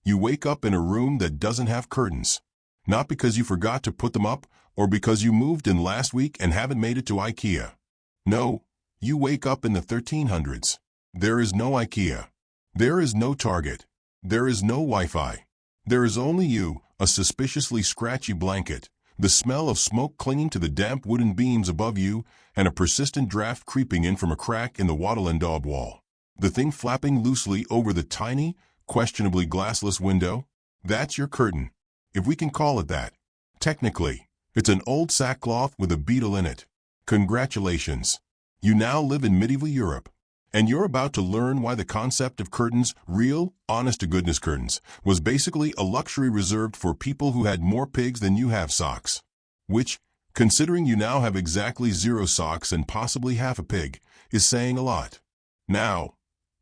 You wake up in a room that doesn't have curtains. Not because you forgot to put them up or because you moved in last week and haven't made it to IKEA. No, you wake up in the 1300s. There is no IKEA. There is no Target. There is no Wi-Fi. There is only you, a suspiciously scratchy blanket, the smell of smoke clinging to the damp wooden beams above you, and a persistent draft creeping in from a crack in the wattle and daub wall. The thing flapping loosely over the tiny, questionably glassless window? That's your curtain, if we can call it that. Technically, it's an old sackcloth with a beetle in it. Congratulations. You now live in medieval Europe. And you're about to learn why the concept of curtains, real, honest-to-goodness curtains, was basically a luxury reserved for people who had more pigs than you have socks. Which, considering you now have exactly 0 socks and possibly half a pig, is saying a lot. Now,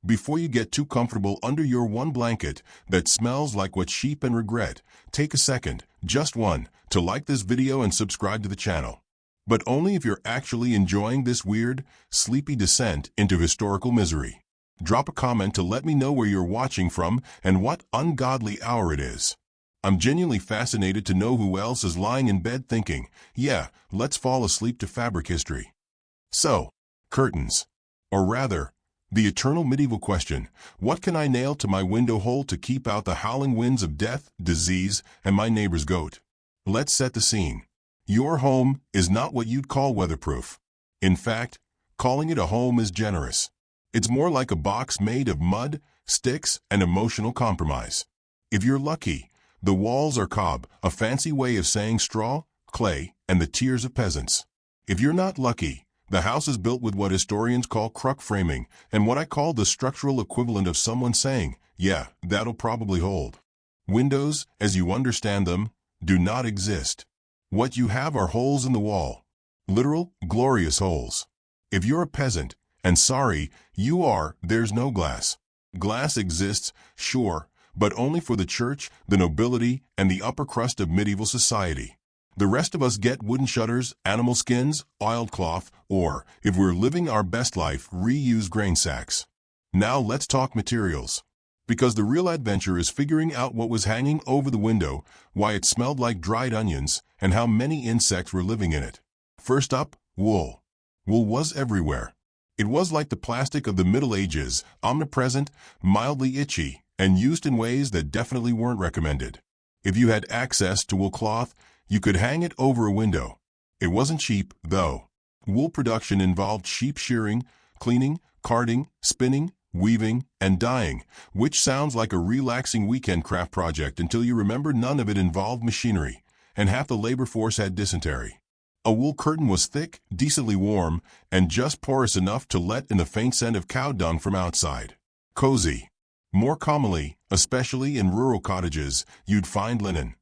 before you get too comfortable under your one blanket that smells like what sheep and regret, take a second, just one, to like this video and subscribe to the channel. But only if you're actually enjoying this weird, sleepy descent into historical misery. Drop a comment to let me know where you're watching from and what ungodly hour it is. I'm genuinely fascinated to know who else is lying in bed thinking, yeah, let's fall asleep to fabric history. So, curtains. Or rather, the eternal medieval question, what can I nail to my window hole to keep out the howling winds of death, disease, and my neighbor's goat? Let's set the scene. Your home is not what you'd call weatherproof. In fact, calling it a home is generous. It's more like a box made of mud, sticks, and emotional compromise. If you're lucky, the walls are cob, a fancy way of saying straw, clay, and the tears of peasants. If you're not lucky, the house is built with what historians call cruck framing, and what I call the structural equivalent of someone saying, yeah, that'll probably hold. Windows, as you understand them, do not exist. What you have are holes in the wall. Literal, glorious holes. If you're a peasant, and sorry, you are, there's no glass. Glass exists, sure, but only for the church, the nobility, and the upper crust of medieval society. The rest of us get wooden shutters, animal skins, oiled cloth, or, if we're living our best life, reuse grain sacks. Now let's talk materials. Because the real adventure is figuring out what was hanging over the window, why it smelled like dried onions, and how many insects were living in it. First up, wool. Wool was everywhere. It was like the plastic of the Middle Ages, omnipresent, mildly itchy, and used in ways that definitely weren't recommended. If you had access to wool cloth, you could hang it over a window. It wasn't cheap, though. Wool production involved sheep shearing, cleaning, carding, spinning, weaving, and dyeing, which sounds like a relaxing weekend craft project until you remember none of it involved machinery, and half the labor force had dysentery. A wool curtain was thick, decently warm, and just porous enough to let in the faint scent of cow dung from outside. Cozy. More commonly, especially in rural cottages, you'd find linen.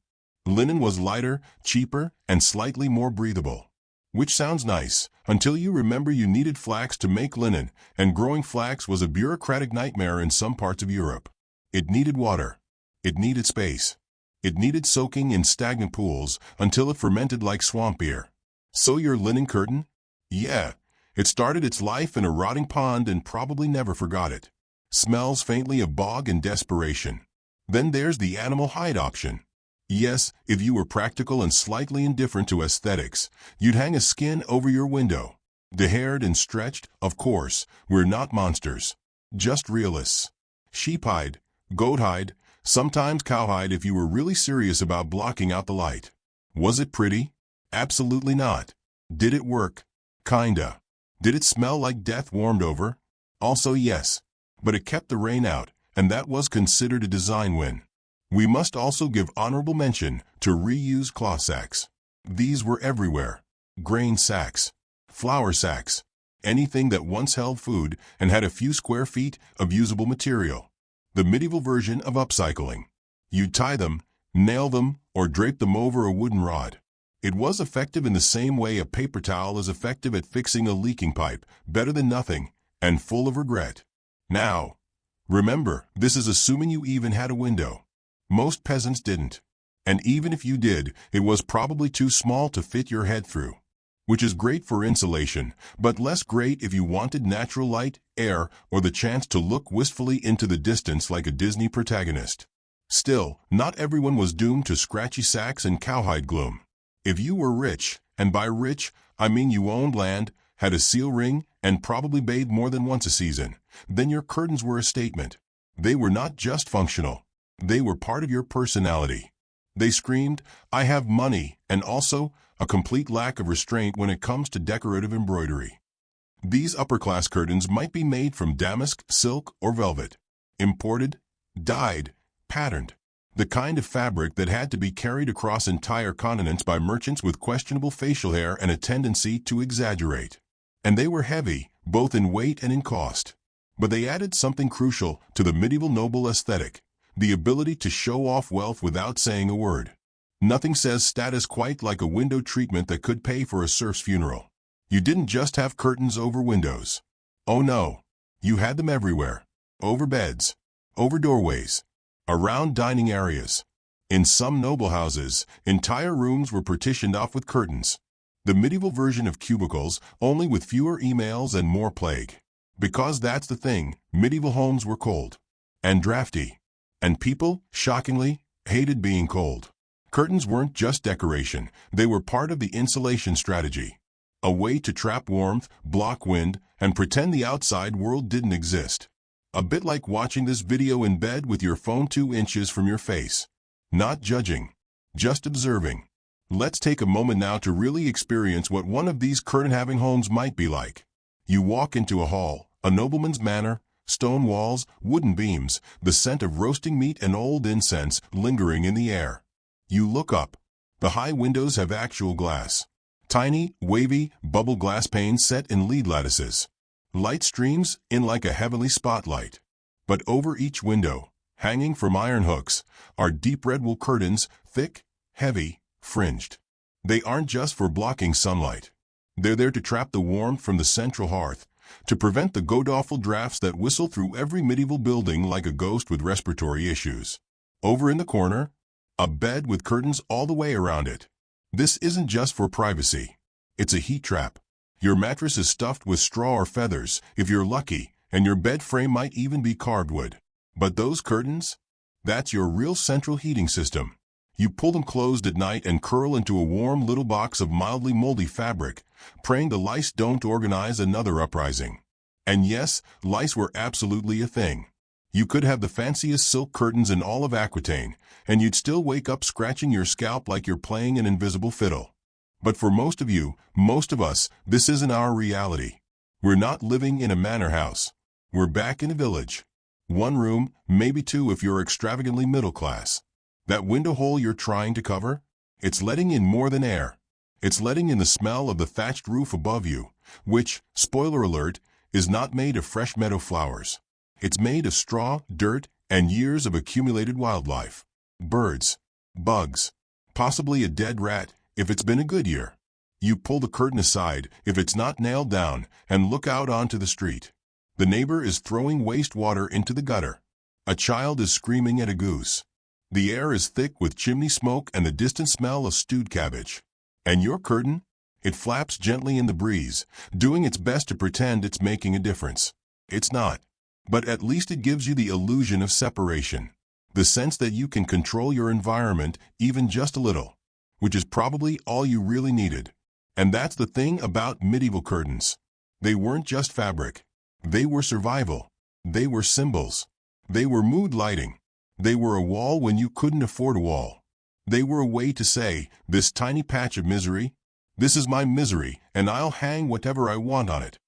Linen was lighter, cheaper, and slightly more breathable. Which sounds nice, until you remember you needed flax to make linen, and growing flax was a bureaucratic nightmare in some parts of Europe. It needed water. It needed space. It needed soaking in stagnant pools until it fermented like swamp beer. So your linen curtain? Yeah, it started its life in a rotting pond and probably never forgot it. Smells faintly of bog and desperation. Then there's the animal hide option. Yes, if you were practical and slightly indifferent to aesthetics, you'd hang a skin over your window. Dehaired and stretched, of course, we're not monsters. Just realists. Sheep hide, goat hide, sometimes cowhide if you were really serious about blocking out the light. Was it pretty? Absolutely not. Did it work? Kinda. Did it smell like death warmed over? Also yes. But it kept the rain out, and that was considered a design win. We must also give honorable mention to reused cloth sacks. These were everywhere. Grain sacks, flour sacks, anything that once held food and had a few square feet of usable material. The medieval version of upcycling. You'd tie them, nail them, or drape them over a wooden rod. It was effective in the same way a paper towel is effective at fixing a leaking pipe, better than nothing, and full of regret. Now, remember, this is assuming you even had a window. Most peasants didn't. And even if you did, it was probably too small to fit your head through. Which is great for insulation, but less great if you wanted natural light, air, or the chance to look wistfully into the distance like a Disney protagonist. Still, not everyone was doomed to scratchy sacks and cowhide gloom. If you were rich, and by rich, I mean you owned land, had a seal ring, and probably bathed more than once a season, then your curtains were a statement. They were not just functional. They were part of your personality. They screamed, "I have money," and also a complete lack of restraint when it comes to decorative embroidery. These upper-class curtains might be made from damask, silk, or velvet. Imported, dyed, patterned. The kind of fabric that had to be carried across entire continents by merchants with questionable facial hair and a tendency to exaggerate. And they were heavy, both in weight and in cost. But they added something crucial to the medieval noble aesthetic, the ability to show off wealth without saying a word. Nothing says status quite like a window treatment that could pay for a serf's funeral. You didn't just have curtains over windows. Oh no, you had them everywhere. Over beds, over doorways, around dining areas. In some noble houses, entire rooms were partitioned off with curtains. The medieval version of cubicles, only with fewer emails and more plague. Because that's the thing, medieval homes were cold and drafty. And people, shockingly, hated being cold. Curtains weren't just decoration, they were part of the insulation strategy. A way to trap warmth, block wind, and pretend the outside world didn't exist. A bit like watching this video in bed with your phone 2 inches from your face. Not judging, just observing. Let's take a moment now to really experience what one of these curtain-having homes might be like. You walk into a hall, a nobleman's manor, stone walls, wooden beams, the scent of roasting meat and old incense lingering in the air. You look up. The high windows have actual glass. Tiny, wavy, bubble glass panes set in lead lattices. Light streams in like a heavenly spotlight. But over each window, hanging from iron hooks, are deep red wool curtains, thick, heavy, fringed. They aren't just for blocking sunlight. They're there to trap the warmth from the central hearth, to prevent the god-awful drafts that whistle through every medieval building like a ghost with respiratory issues. Over in the corner, a bed with curtains all the way around it. This isn't just for privacy. It's a heat trap. Your mattress is stuffed with straw or feathers, if you're lucky, and your bed frame might even be carved wood. But those curtains? That's your real central heating system. You pull them closed at night and curl into a warm little box of mildly moldy fabric, praying the lice don't organize another uprising. And yes, lice were absolutely a thing. You could have the fanciest silk curtains in all of Aquitaine, and you'd still wake up scratching your scalp like you're playing an invisible fiddle. But for most of you, most of us, this isn't our reality. We're not living in a manor house. We're back in a village. One room, maybe two if you're extravagantly middle class. That window hole you're trying to cover? It's letting in more than air. It's letting in the smell of the thatched roof above you, which, spoiler alert, is not made of fresh meadow flowers. It's made of straw, dirt, and years of accumulated wildlife. Birds, bugs, possibly a dead rat, if it's been a good year. You pull the curtain aside, if it's not nailed down, and look out onto the street. The neighbor is throwing wastewater into the gutter. A child is screaming at a goose. The air is thick with chimney smoke and the distant smell of stewed cabbage. And your curtain? It flaps gently in the breeze, doing its best to pretend it's making a difference. It's not. But at least it gives you the illusion of separation. The sense that you can control your environment even just a little, which is probably all you really needed. And that's the thing about medieval curtains. They weren't just fabric. They were survival. They were symbols. They were mood lighting. They were a wall when you couldn't afford a wall. They were a way to say, this tiny patch of misery, this is my misery, and I'll hang whatever I want on it.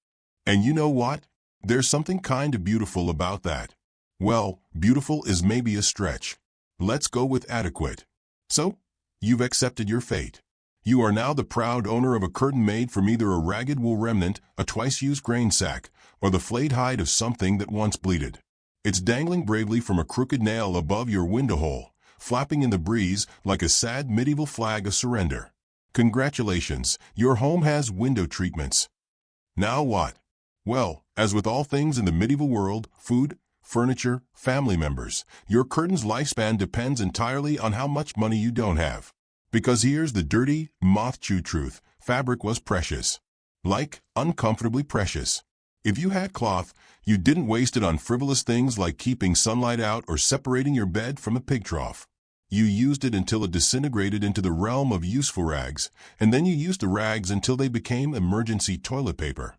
And you know what? There's something kind of beautiful about that. Well, beautiful is maybe a stretch. Let's go with adequate. So, you've accepted your fate. You are now the proud owner of a curtain made from either a ragged wool remnant, a twice-used grain sack, or the flayed hide of something that once bleated. It's dangling bravely from a crooked nail above your window hole, flapping in the breeze like a sad medieval flag of surrender. Congratulations, your home has window treatments. Now what? Well, as with all things in the medieval world, food, furniture, family members, your curtain's lifespan depends entirely on how much money you don't have. Because here's the dirty, moth-chewed truth, fabric was precious. Like, uncomfortably precious. If you had cloth, you didn't waste it on frivolous things like keeping sunlight out or separating your bed from a pig trough. You used it until it disintegrated into the realm of useful rags, and then you used the rags until they became emergency toilet paper.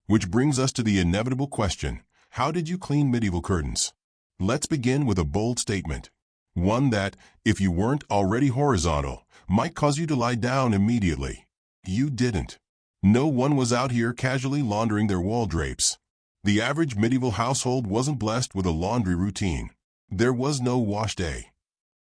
Which brings us to the inevitable question, how did you clean medieval curtains? Let's begin with a bold statement. One that, if you weren't already horizontal, might cause you to lie down immediately. You didn't. No one was out here casually laundering their wall drapes. The average medieval household wasn't blessed with a laundry routine. There was no wash day.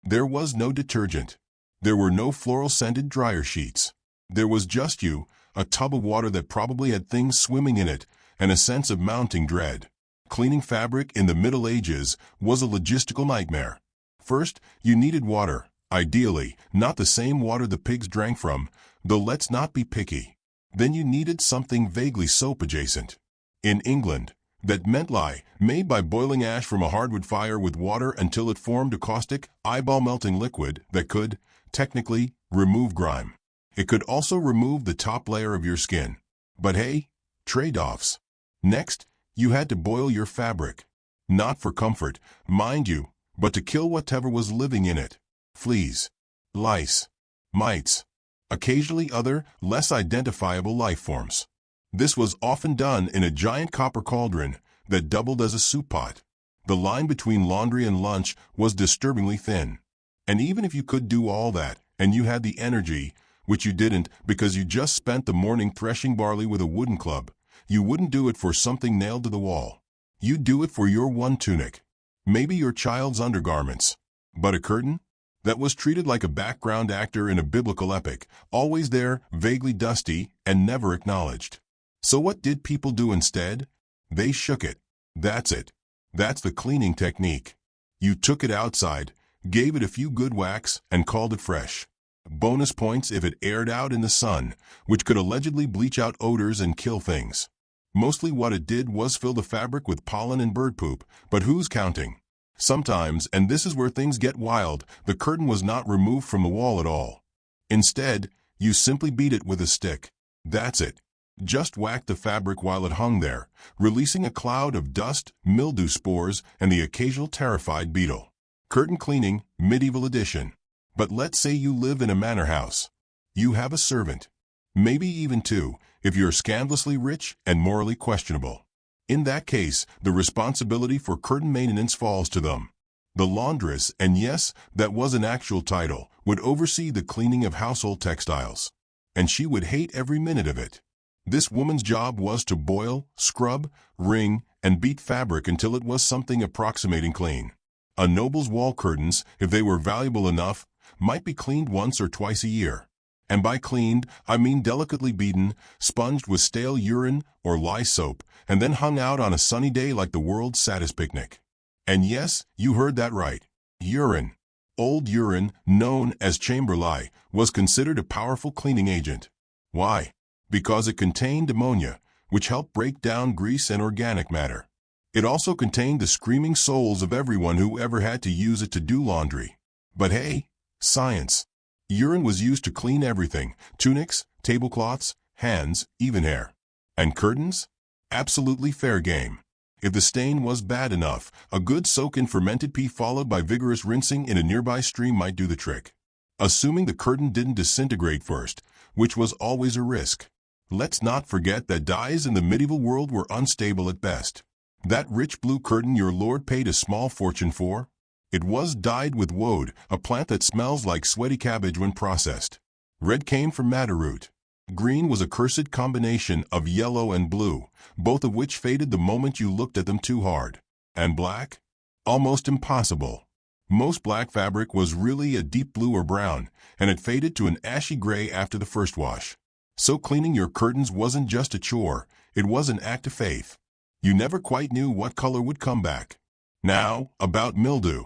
There was no detergent. There were no floral-scented dryer sheets. There was just you, a tub of water that probably had things swimming in it, and a sense of mounting dread. Cleaning fabric in the Middle Ages was a logistical nightmare. First, you needed water, ideally, not the same water the pigs drank from, though let's not be picky. Then you needed something vaguely soap-adjacent. In England, that meant lye, made by boiling ash from a hardwood fire with water until it formed a caustic, eyeball-melting liquid that could, technically, remove grime. It could also remove the top layer of your skin. But hey, trade-offs. Next, you had to boil your fabric. Not for comfort, mind you, but to kill whatever was living in it. Fleas, lice, mites, occasionally other, less identifiable life forms. This was often done in a giant copper cauldron that doubled as a soup pot. The line between laundry and lunch was disturbingly thin. And even if you could do all that, and you had the energy, which you didn't because you just spent the morning threshing barley with a wooden club, you wouldn't do it for something nailed to the wall. You'd do it for your one tunic. Maybe your child's undergarments. But a curtain? That was treated like a background actor in a biblical epic, always there, vaguely dusty, and never acknowledged. So what did people do instead? They shook it. That's it. That's the cleaning technique. You took it outside, gave it a few good whacks, and called it fresh. Bonus points if it aired out in the sun, which could allegedly bleach out odors and kill things. Mostly what it did was fill the fabric with pollen and bird poop, but who's counting? Sometimes, and this is where things get wild, the curtain was not removed from the wall at all. Instead, you simply beat it with a stick. That's it. Just whack the fabric while it hung there, releasing a cloud of dust, mildew spores, and the occasional terrified beetle. Curtain cleaning, medieval edition. But let's say you live in a manor house. You have a servant. Maybe even two, if you're scandalously rich and morally questionable. In that case, the responsibility for curtain maintenance falls to them. The laundress, and yes, that was an actual title, would oversee the cleaning of household textiles. And she would hate every minute of it. This woman's job was to boil, scrub, wring, and beat fabric until it was something approximating clean. A noble's wall curtains, if they were valuable enough, might be cleaned once or twice a year. And by cleaned, I mean delicately beaten, sponged with stale urine or lye soap, and then hung out on a sunny day like the world's saddest picnic. And yes, you heard that right. Urine. Old urine, known as chamber lye, was considered a powerful cleaning agent. Why? Because it contained ammonia, which helped break down grease and organic matter. It also contained the screaming souls of everyone who ever had to use it to do laundry. But hey, science. Urine was used to clean everything, tunics, tablecloths, hands, even hair. And curtains? Absolutely fair game. If the stain was bad enough, a good soak in fermented pee followed by vigorous rinsing in a nearby stream might do the trick. Assuming the curtain didn't disintegrate first, which was always a risk. Let's not forget that dyes in the medieval world were unstable at best. That rich blue curtain your lord paid a small fortune for? It was dyed with woad, a plant that smells like sweaty cabbage when processed. Red came from madder root. Green was a cursed combination of yellow and blue, both of which faded the moment you looked at them too hard. And black? Almost impossible. Most black fabric was really a deep blue or brown, and it faded to an ashy gray after the first wash. So cleaning your curtains wasn't just a chore, it was an act of faith. You never quite knew what color would come back. Now, about mildew.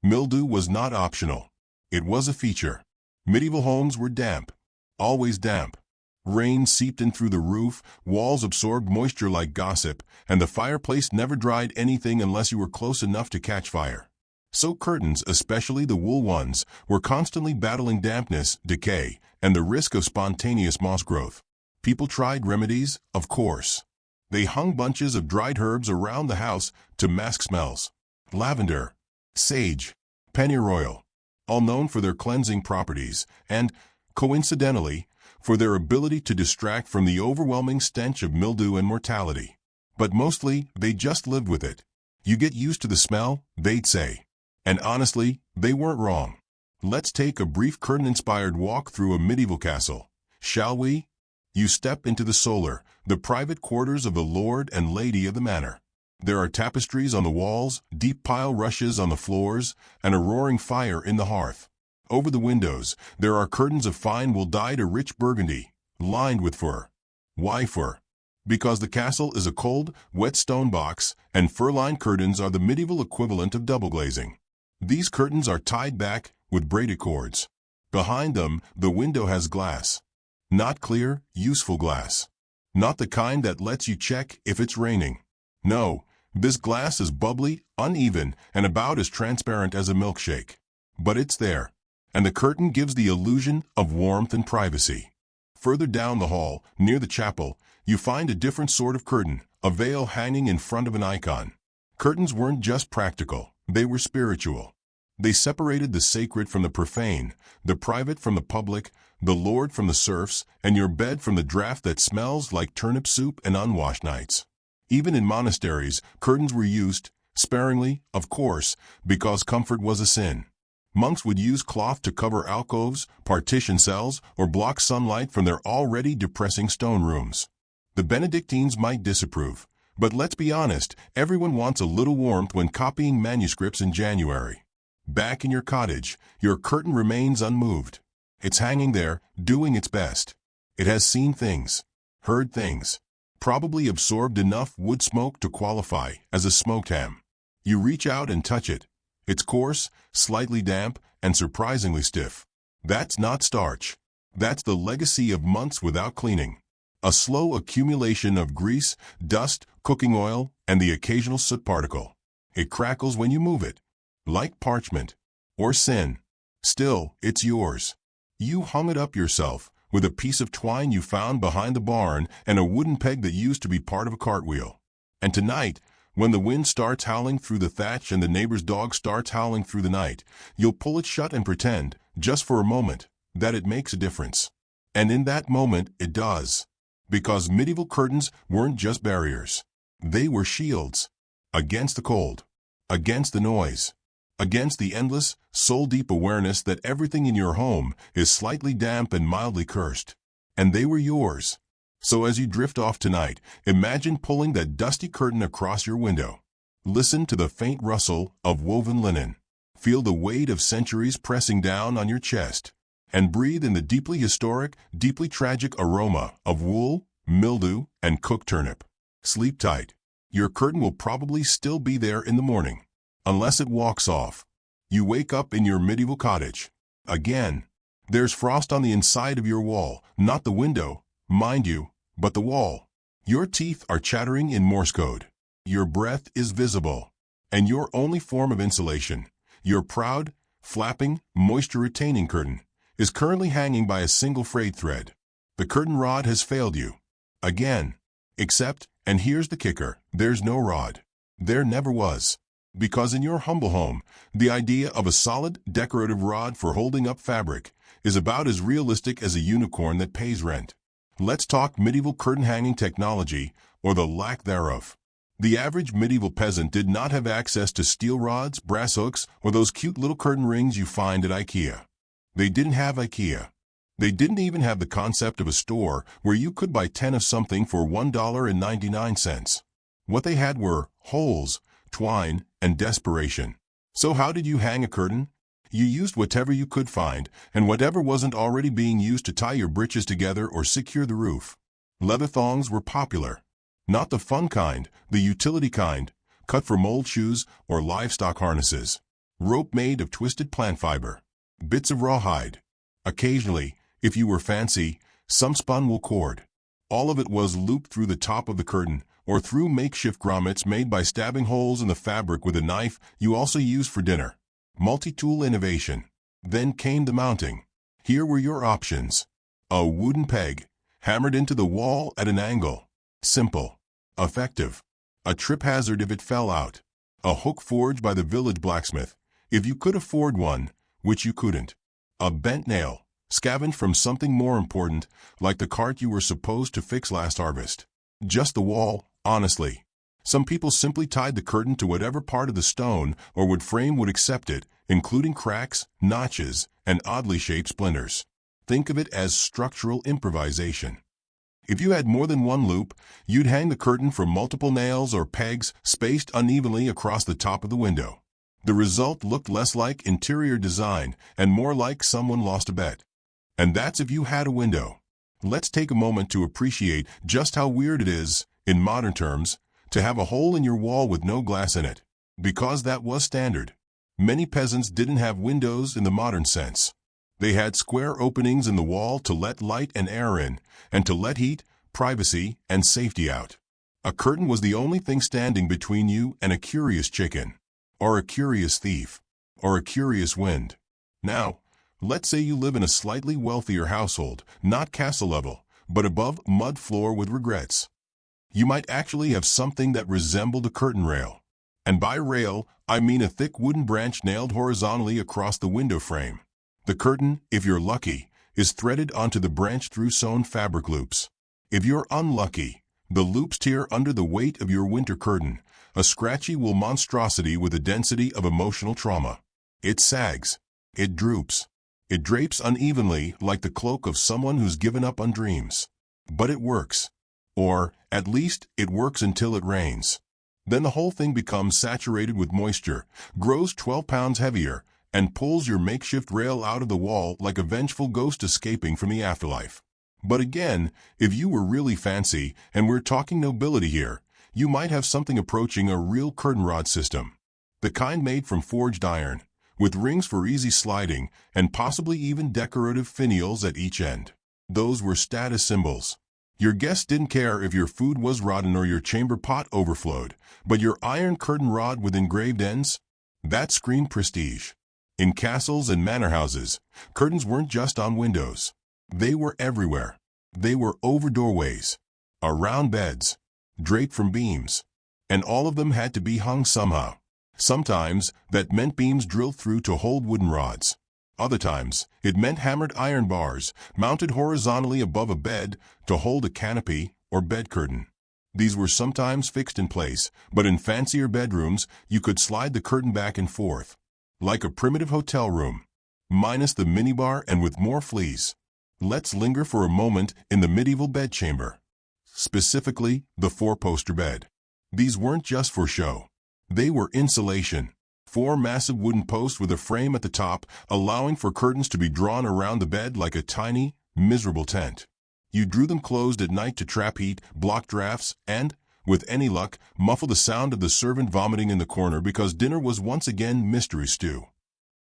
Mildew was not optional. It was a feature. Medieval homes were damp. Always damp. Rain seeped in through the roof, walls absorbed moisture like gossip, and the fireplace never dried anything unless you were close enough to catch fire. So curtains, especially the wool ones, were constantly battling dampness, decay, and the risk of spontaneous moss growth. People tried remedies, of course. They hung bunches of dried herbs around the house to mask smells. Lavender, sage, pennyroyal, all known for their cleansing properties and, coincidentally, for their ability to distract from the overwhelming stench of mildew and mortality. But mostly, they just lived with it. You get used to the smell, they'd say. And honestly, they weren't wrong. Let's take a brief curtain-inspired walk through a medieval castle, shall we? You step into the solar, the private quarters of the lord and lady of the manor. There are tapestries on the walls, deep pile rushes on the floors, and a roaring fire in the hearth. Over the windows, there are curtains of fine wool dyed a rich burgundy, lined with fur. Why fur? Because the castle is a cold, wet stone box, and fur-lined curtains are the medieval equivalent of double glazing. These curtains are tied back with braided cords. Behind them, the window has glass. Not clear, useful glass. Not the kind that lets you check if it's raining. No, this glass is bubbly, uneven, and about as transparent as a milkshake. But it's there, and the curtain gives the illusion of warmth and privacy. Further down the hall, near the chapel, you find a different sort of curtain, a veil hanging in front of an icon. Curtains weren't just practical, they were spiritual. They separated the sacred from the profane, the private from the public, the lord from the serfs, and your bed from the draught that smells like turnip soup and unwashed nights. Even in monasteries, curtains were used, sparingly, of course, because comfort was a sin. Monks would use cloth to cover alcoves, partition cells, or block sunlight from their already depressing stone rooms. The Benedictines might disapprove, but let's be honest, everyone wants a little warmth when copying manuscripts in January. Back in your cottage, your curtain remains unmoved. It's hanging there, doing its best. It has seen things, heard things, probably absorbed enough wood smoke to qualify as a smoked ham. You reach out and touch it. It's coarse, slightly damp, and surprisingly stiff. That's not starch. That's the legacy of months without cleaning. A slow accumulation of grease, dust, cooking oil, and the occasional soot particle. It crackles when you move it, like parchment or sin. Still, it's yours. You hung it up yourself with a piece of twine you found behind the barn and a wooden peg that used to be part of a cartwheel. And tonight, when the wind starts howling through the thatch and the neighbor's dog starts howling through the night, you'll pull it shut and pretend, just for a moment, that it makes a difference. And in that moment, it does. Because medieval curtains weren't just barriers. They were shields. Against the cold. Against the noise. Against the endless, soul-deep awareness that everything in your home is slightly damp and mildly cursed. And they were yours. So as you drift off tonight, imagine pulling that dusty curtain across your window. Listen to the faint rustle of woven linen. Feel the weight of centuries pressing down on your chest. And breathe in the deeply historic, deeply tragic aroma of wool, mildew, and cooked turnip. Sleep tight. Your curtain will probably still be there in the morning. Unless it walks off. You wake up in your medieval cottage. Again. There's frost on the inside of your wall, not the window, mind you, but the wall. Your teeth are chattering in Morse code. Your breath is visible. And your only form of insulation, your proud, flapping, moisture-retaining curtain, is currently hanging by a single frayed thread. The curtain rod has failed you. Again. Except, and here's the kicker, there's no rod. There never was. Because in your humble home, the idea of a solid, decorative rod for holding up fabric is about as realistic as a unicorn that pays rent. Let's talk medieval curtain-hanging technology, or the lack thereof. The average medieval peasant did not have access to steel rods, brass hooks, or those cute little curtain rings you find at IKEA. They didn't have IKEA. They didn't even have the concept of a store where you could buy 10 of something for $1.99. What they had were holes, twine, and desperation. So how did you hang a curtain? You used whatever you could find, and whatever wasn't already being used to tie your breeches together or secure the roof. Leather thongs were popular. Not the fun kind, the utility kind, cut for mold shoes or livestock harnesses. Rope made of twisted plant fiber. Bits of rawhide. Occasionally, if you were fancy, some spun wool cord. All of it was looped through the top of the curtain, or through makeshift grommets made by stabbing holes in the fabric with a knife you also used for dinner. Multi-tool innovation. Then came the mounting. Here were your options. A wooden peg, hammered into the wall at an angle. Simple. Effective. A trip hazard if it fell out. A hook forged by the village blacksmith, if you could afford one, which you couldn't. A bent nail, scavenged from something more important, like the cart you were supposed to fix last harvest. Just the wall, honestly. Some people simply tied the curtain to whatever part of the stone or wood frame would accept it, including cracks, notches, and oddly shaped splinters. Think of it as structural improvisation. If you had more than one loop, you'd hang the curtain from multiple nails or pegs spaced unevenly across the top of the window. The result looked less like interior design and more like someone lost a bet. And that's if you had a window. Let's take a moment to appreciate just how weird it is, in modern terms, to have a hole in your wall with no glass in it. Because that was standard. Many peasants didn't have windows in the modern sense. They had square openings in the wall to let light and air in, and to let heat, privacy, and safety out. A curtain was the only thing standing between you and a curious chicken, or a curious thief, or a curious wind. Now, let's say you live in a slightly wealthier household, not castle level, but above mud floor with regrets. You might actually have something that resembled a curtain rail. And by rail, I mean a thick wooden branch nailed horizontally across the window frame. The curtain, if you're lucky, is threaded onto the branch through sewn fabric loops. If you're unlucky, the loops tear under the weight of your winter curtain, a scratchy wool monstrosity with a density of emotional trauma. It sags. It droops. It drapes unevenly like the cloak of someone who's given up on dreams. But it works. Or, at least, it works until it rains. Then the whole thing becomes saturated with moisture, grows 12 pounds heavier, and pulls your makeshift rail out of the wall like a vengeful ghost escaping from the afterlife. But again, if you were really fancy, and we're talking nobility here, you might have something approaching a real curtain rod system. The kind made from forged iron, with rings for easy sliding, and possibly even decorative finials at each end. Those were status symbols. Your guests didn't care if your food was rotten or your chamber pot overflowed, but your iron curtain rod with engraved ends? That screamed prestige. In castles and manor houses, curtains weren't just on windows. They were everywhere. They were over doorways, around beds, draped from beams, and all of them had to be hung somehow. Sometimes, that meant beams drilled through to hold wooden rods. Other times, it meant hammered iron bars, mounted horizontally above a bed to hold a canopy or bed curtain. These were sometimes fixed in place, but in fancier bedrooms, you could slide the curtain back and forth. Like a primitive hotel room, minus the minibar and with more fleas. Let's linger for a moment in the medieval bedchamber. Specifically, the four-poster bed. These weren't just for show. They were insulation. 4 massive wooden posts with a frame at the top, allowing for curtains to be drawn around the bed like a tiny, miserable tent. You drew them closed at night to trap heat, block drafts, and, with any luck, muffle the sound of the servant vomiting in the corner because dinner was once again mystery stew.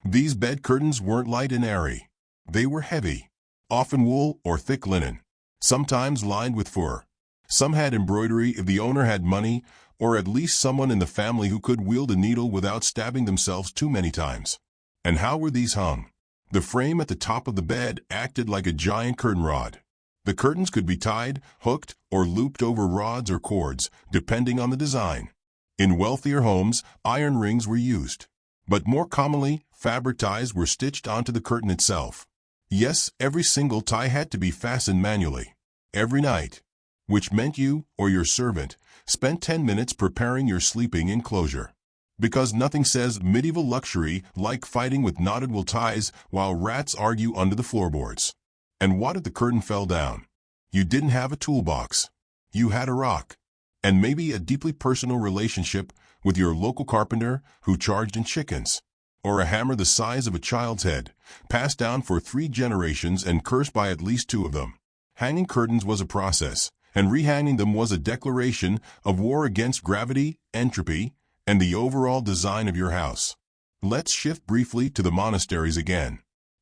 These bed curtains weren't light and airy. They were heavy, often wool or thick linen, sometimes lined with fur. Some had embroidery if the owner had money, or at least someone in the family who could wield a needle without stabbing themselves too many times. And how were these hung? The frame at the top of the bed acted like a giant curtain rod. The curtains could be tied, hooked, or looped over rods or cords, depending on the design. In wealthier homes, iron rings were used. But more commonly, fabric ties were stitched onto the curtain itself. Yes, every single tie had to be fastened manually. Every night. Which meant you, or your servant, spent 10 minutes preparing your sleeping enclosure. Because nothing says medieval luxury like fighting with knotted wool ties while rats argue under the floorboards. And what if the curtain fell down? You didn't have a toolbox. You had a rock. And maybe a deeply personal relationship with your local carpenter who charged in chickens. Or a hammer the size of a child's head, passed down for 3 generations and cursed by at least 2 of them. Hanging curtains was a process, and rehanging them was a declaration of war against gravity, entropy, and the overall design of your house. Let's shift briefly to the monasteries again.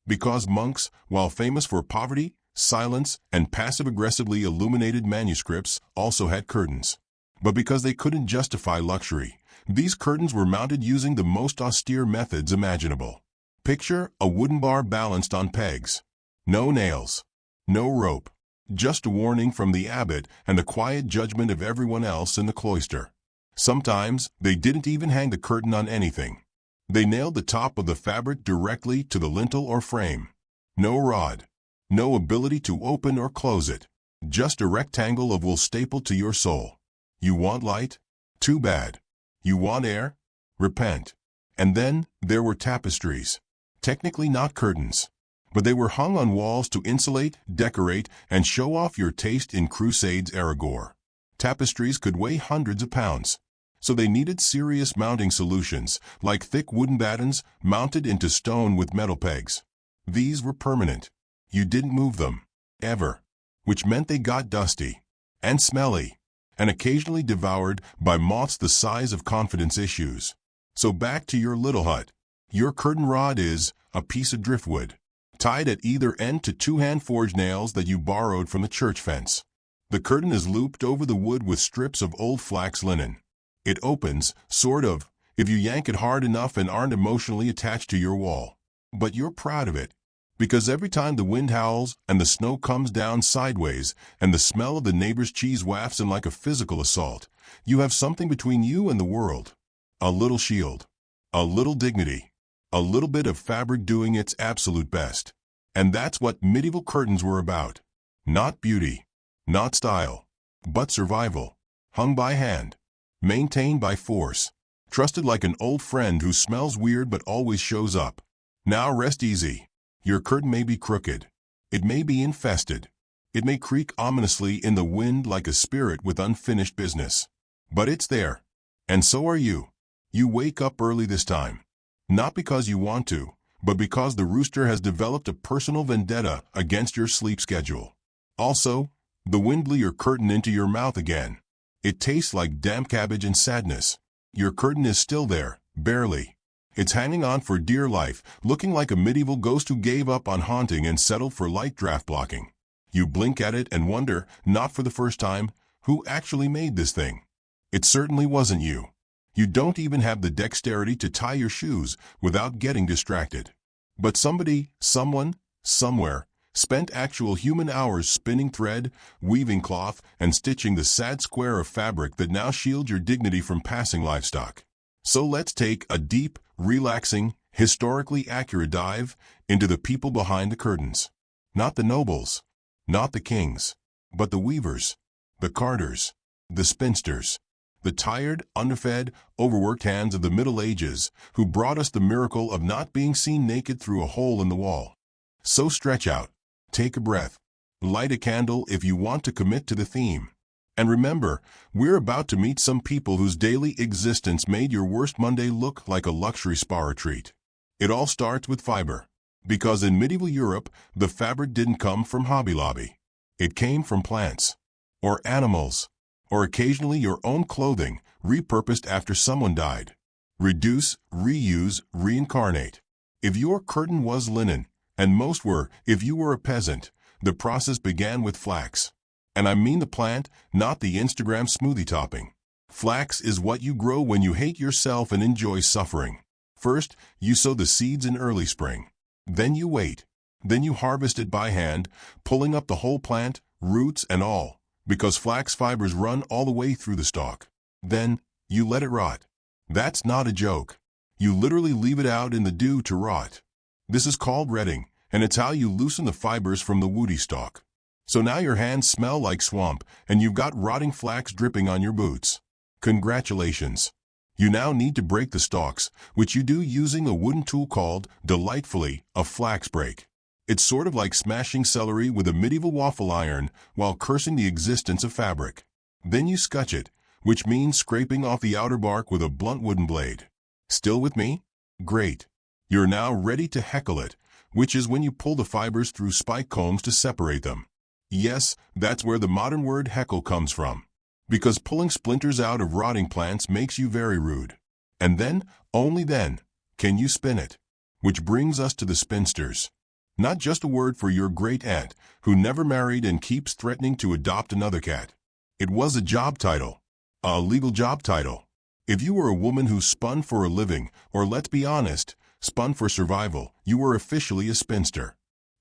Because monks, while famous for poverty, silence, and passive-aggressively illuminated manuscripts, also had curtains. But because they couldn't justify luxury, these curtains were mounted using the most austere methods imaginable. Picture a wooden bar balanced on pegs. No nails. No rope. just a warning from the abbot and a quiet judgment of everyone else in the cloister. Sometimes they didn't even hang the curtain on anything. They nailed the top of the fabric directly to the lintel or frame. No rod. No ability to open or close it. Just a rectangle of wool stapled to your soul. You want light? Too bad. You want air? Repent. And then there were tapestries. Technically not curtains, but they were hung on walls to insulate, decorate, and show off your taste in Crusades era gore. Tapestries could weigh hundreds of pounds, so they needed serious mounting solutions, like thick wooden battens mounted into stone with metal pegs. These were permanent. You didn't move them, ever, which meant they got dusty and smelly and occasionally devoured by moths the size of confidence issues. So back to your little hut. Your curtain rod is a piece of driftwood, tied at either end to two hand-forged nails that you borrowed from the church fence. The curtain is looped over the wood with strips of old flax linen. It opens, sort of, if you yank it hard enough and aren't emotionally attached to your wall. But you're proud of it, because every time the wind howls and the snow comes down sideways and the smell of the neighbor's cheese wafts in like a physical assault, you have something between you and the world. A little shield. A little dignity. A little bit of fabric doing its absolute best. And that's what medieval curtains were about. Not beauty. Not style. But survival. Hung by hand. Maintained by force. Trusted like an old friend who smells weird but always shows up. Now rest easy. Your curtain may be crooked. It may be infested. It may creak ominously in the wind like a spirit with unfinished business. But it's there. And so are you. You wake up early this time. Not because you want to, but because the rooster has developed a personal vendetta against your sleep schedule. Also, the wind blew your curtain into your mouth again. It tastes like damp cabbage and sadness. Your curtain is still there, barely. It's hanging on for dear life, looking like a medieval ghost who gave up on haunting and settled for light draft blocking. You blink at it and wonder, not for the first time, who actually made this thing. It certainly wasn't you. You don't even have the dexterity to tie your shoes without getting distracted. But somebody, someone, somewhere, spent actual human hours spinning thread, weaving cloth, and stitching the sad square of fabric that now shields your dignity from passing livestock. So let's take a deep, relaxing, historically accurate dive into the people behind the curtains. Not the nobles, not the kings, but the weavers, the carders, the spinsters, the tired, underfed, overworked hands of the Middle Ages who brought us the miracle of not being seen naked through a hole in the wall. So stretch out, take a breath, light a candle if you want to commit to the theme. And remember, we're about to meet some people whose daily existence made your worst Monday look like a luxury spa retreat. It all starts with fiber. Because in medieval Europe, the fabric didn't come from Hobby Lobby. It came from plants. Or animals. Or occasionally your own clothing, repurposed after someone died. Reduce, reuse, reincarnate. If your curtain was linen, and most were, if you were a peasant, the process began with flax. And I mean the plant, not the Instagram smoothie topping. Flax is what you grow when you hate yourself and enjoy suffering. First, you sow the seeds in early spring. Then you wait. Then you harvest it by hand, pulling up the whole plant, roots and all, because flax fibers run all the way through the stalk. Then, you let it rot. That's not a joke. You literally leave it out in the dew to rot. This is called retting, and it's how you loosen the fibers from the woody stalk. So now your hands smell like swamp, and you've got rotting flax dripping on your boots. Congratulations. You now need to break the stalks, which you do using a wooden tool called, delightfully, a flax break. It's sort of like smashing celery with a medieval waffle iron while cursing the existence of fabric. Then you scutch it, which means scraping off the outer bark with a blunt wooden blade. Still with me? Great. You're now ready to heckle it, which is when you pull the fibers through spike combs to separate them. Yes, that's where the modern word heckle comes from. Because pulling splinters out of rotting plants makes you very rude. And then, only then, can you spin it. Which brings us to the spinsters. Not just a word for your great-aunt, who never married and keeps threatening to adopt another cat. It was a job title. A legal job title. If you were a woman who spun for a living, or let's be honest, spun for survival, you were officially a spinster.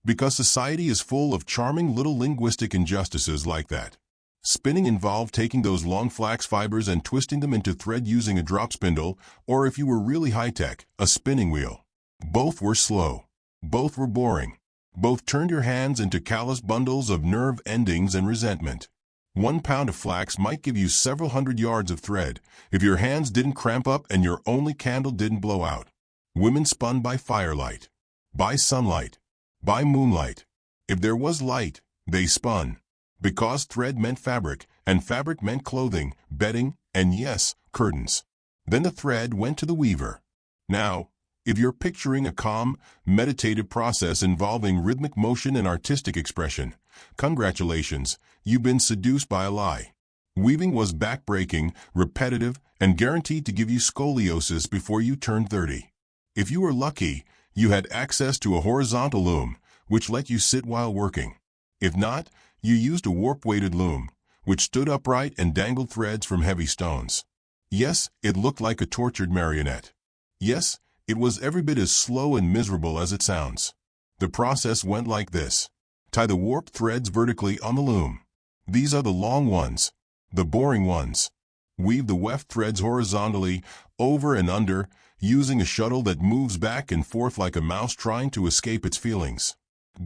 Because society is full of charming little linguistic injustices like that. Spinning involved taking those long flax fibers and twisting them into thread using a drop spindle, or if you were really high-tech, a spinning wheel. Both were slow. Both were boring. Both turned your hands into callous bundles of nerve endings and resentment. 1 pound of flax might give you several hundred yards of thread if your hands didn't cramp up and your only candle didn't blow out. Women spun by firelight, by sunlight, by moonlight. If there was light, they spun. Because thread meant fabric, and fabric meant clothing, bedding, and yes, curtains. Then the thread went to the weaver. Now, if you're picturing a calm, meditative process involving rhythmic motion and artistic expression, congratulations, you've been seduced by a lie. Weaving was back-breaking, repetitive, and guaranteed to give you scoliosis before you turned 30. If you were lucky, you had access to a horizontal loom, which let you sit while working. If not, you used a warp-weighted loom, which stood upright and dangled threads from heavy stones. Yes, it looked like a tortured marionette. Yes, it was every bit as slow and miserable as it sounds. The process went like this. Tie the warped threads vertically on the loom. These are the long ones, the boring ones. Weave the weft threads horizontally, over and under, using a shuttle that moves back and forth like a mouse trying to escape its feelings.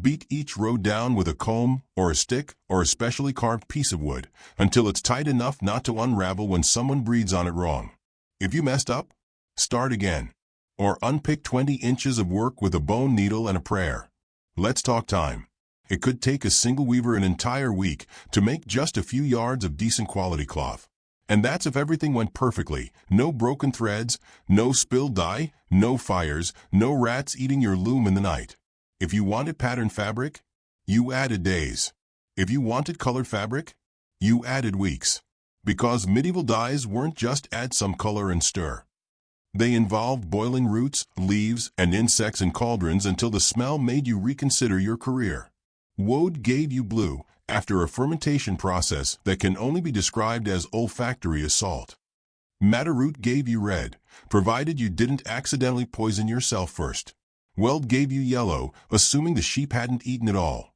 Beat each row down with a comb, or a stick, or a specially carved piece of wood, until it's tight enough not to unravel when someone breathes on it wrong. If you messed up, start again. Or unpick 20 inches of work with a bone needle and a prayer. Let's talk time. It could take a single weaver an entire week to make just a few yards of decent quality cloth. And that's if everything went perfectly. No broken threads, no spilled dye, no fires, no rats eating your loom in the night. If you wanted patterned fabric, you added days. If you wanted colored fabric, you added weeks. Because medieval dyes weren't just add some color and stir. They involved boiling roots, leaves, and insects in cauldrons until the smell made you reconsider your career. Woad gave you blue after a fermentation process that can only be described as olfactory assault. Madder root gave you red, provided you didn't accidentally poison yourself first. Weld gave you yellow, assuming the sheep hadn't eaten it all.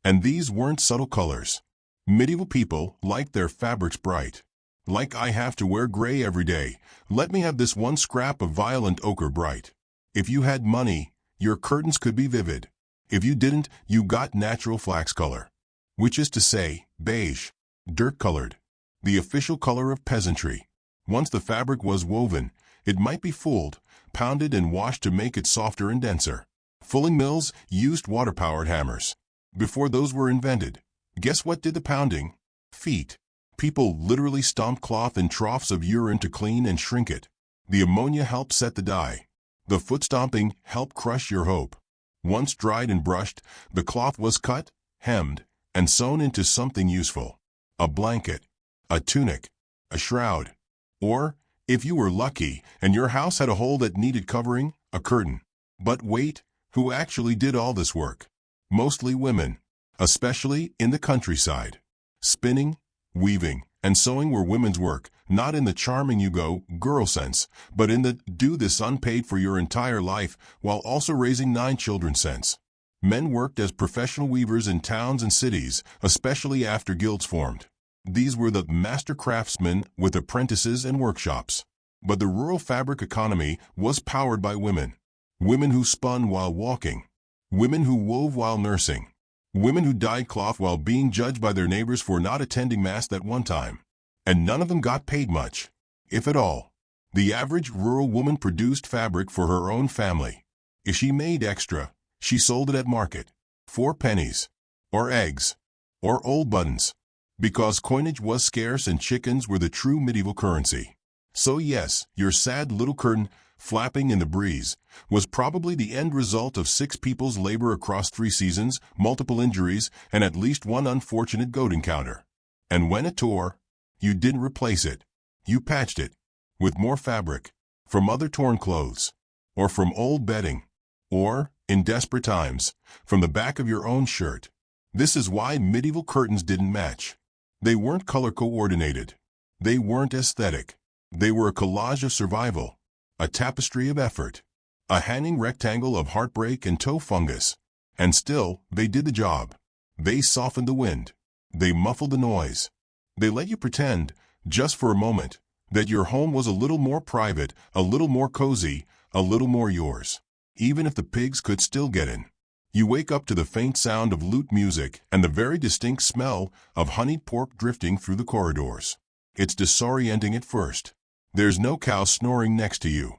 And these weren't subtle colors. Medieval people liked their fabrics bright. Like I have to wear gray every day, let me have this one scrap of violent ochre bright. If you had money, your curtains could be vivid. If you didn't, you got natural flax color. Which is to say, beige, dirt-colored, the official color of peasantry. Once the fabric was woven, it might be fulled, pounded and washed to make it softer and denser. Fulling mills used water-powered hammers. Before those were invented, guess what did the pounding? Feet. People literally stomped cloth in troughs of urine to clean and shrink it. The ammonia helped set the dye. The foot stomping helped crush your hope. Once dried and brushed, the cloth was cut, hemmed, and sewn into something useful. A blanket, a tunic, a shroud, or, if you were lucky and your house had a hole that needed covering, a curtain. But wait, who actually did all this work? Mostly women, especially in the countryside. Spinning, weaving, and sewing were women's work, not in the charming you go, girl sense, but in the do this unpaid for your entire life while also raising 9 children sense. Men worked as professional weavers in towns and cities, especially after guilds formed. These were the master craftsmen with apprentices and workshops. But the rural fabric economy was powered by women. Women who spun while walking. Women who wove while nursing. Women who dyed cloth while being judged by their neighbors for not attending mass at one time. And none of them got paid much, if at all. The average rural woman produced fabric for her own family. If she made extra, she sold it at market. 4 pennies. Or eggs. Or old buttons. Because coinage was scarce and chickens were the true medieval currency. So yes, your sad little curtain, flapping in the breeze, was probably the end result of 6 people's labor across 3 seasons, multiple injuries, and at least one unfortunate goat encounter. And when it tore, you didn't replace it. You patched it. With more fabric. From other torn clothes. Or from old bedding. Or, in desperate times, from the back of your own shirt. This is why medieval curtains didn't match. They weren't color-coordinated. They weren't aesthetic. They were a collage of survival. A tapestry of effort. A hanging rectangle of heartbreak and toe fungus. And still, they did the job. They softened the wind. They muffled the noise. They let you pretend, just for a moment, that your home was a little more private, a little more cozy, a little more yours. Even if the pigs could still get in. You wake up to the faint sound of lute music and the very distinct smell of honeyed pork drifting through the corridors. It's disorienting at first. There's no cow snoring next to you.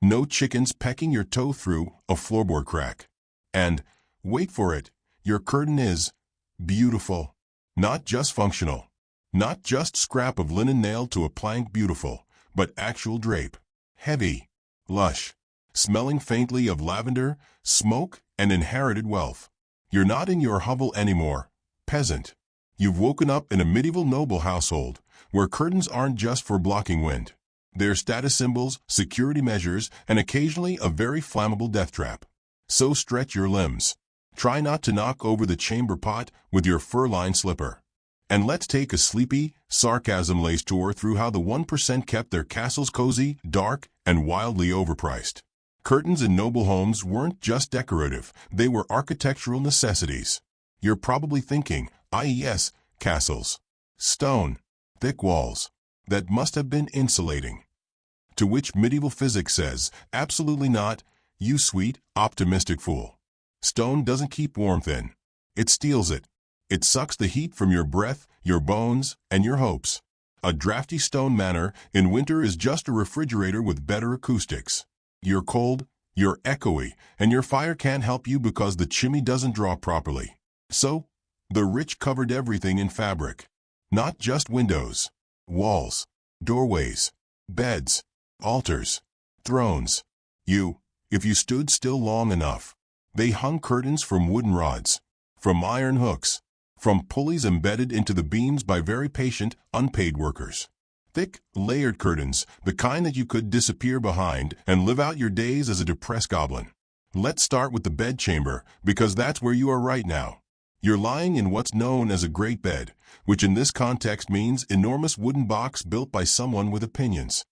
No chickens pecking your toe through a floorboard crack. And, wait for it, your curtain is beautiful. Not just functional. Not just scrap of linen nailed to a plank beautiful, but actual drape. Heavy. Lush. Smelling faintly of lavender, smoke, and inherited wealth. You're not in your hovel anymore, peasant. You've woken up in a medieval noble household, where curtains aren't just for blocking wind. They're status symbols, security measures, and occasionally a very flammable death trap. So stretch your limbs. Try not to knock over the chamber pot with your fur-lined slipper. And let's take a sleepy, sarcasm-laced tour through how the 1% kept their castles cozy, dark, and wildly overpriced. Curtains in noble homes weren't just decorative, they were architectural necessities. You're probably thinking, yes, castles. Stone. Thick walls. That must have been insulating. To which medieval physics says, absolutely not, you sweet, optimistic fool. Stone doesn't keep warmth in. It steals it. It sucks the heat from your breath, your bones, and your hopes. A drafty stone manor in winter is just a refrigerator with better acoustics. You're cold, you're echoey, and your fire can't help you because the chimney doesn't draw properly. So, the rich covered everything in fabric. Not just windows, walls, doorways, beds, altars, thrones. If you stood still long enough, they hung curtains from wooden rods, from iron hooks, from pulleys embedded into the beams by very patient, unpaid workers. Thick, layered curtains, the kind that you could disappear behind and live out your days as a depressed goblin. Let's start with the bedchamber, because that's where you are right now. You're lying in what's known as a great bed, which in this context means enormous wooden box built by someone with opinions.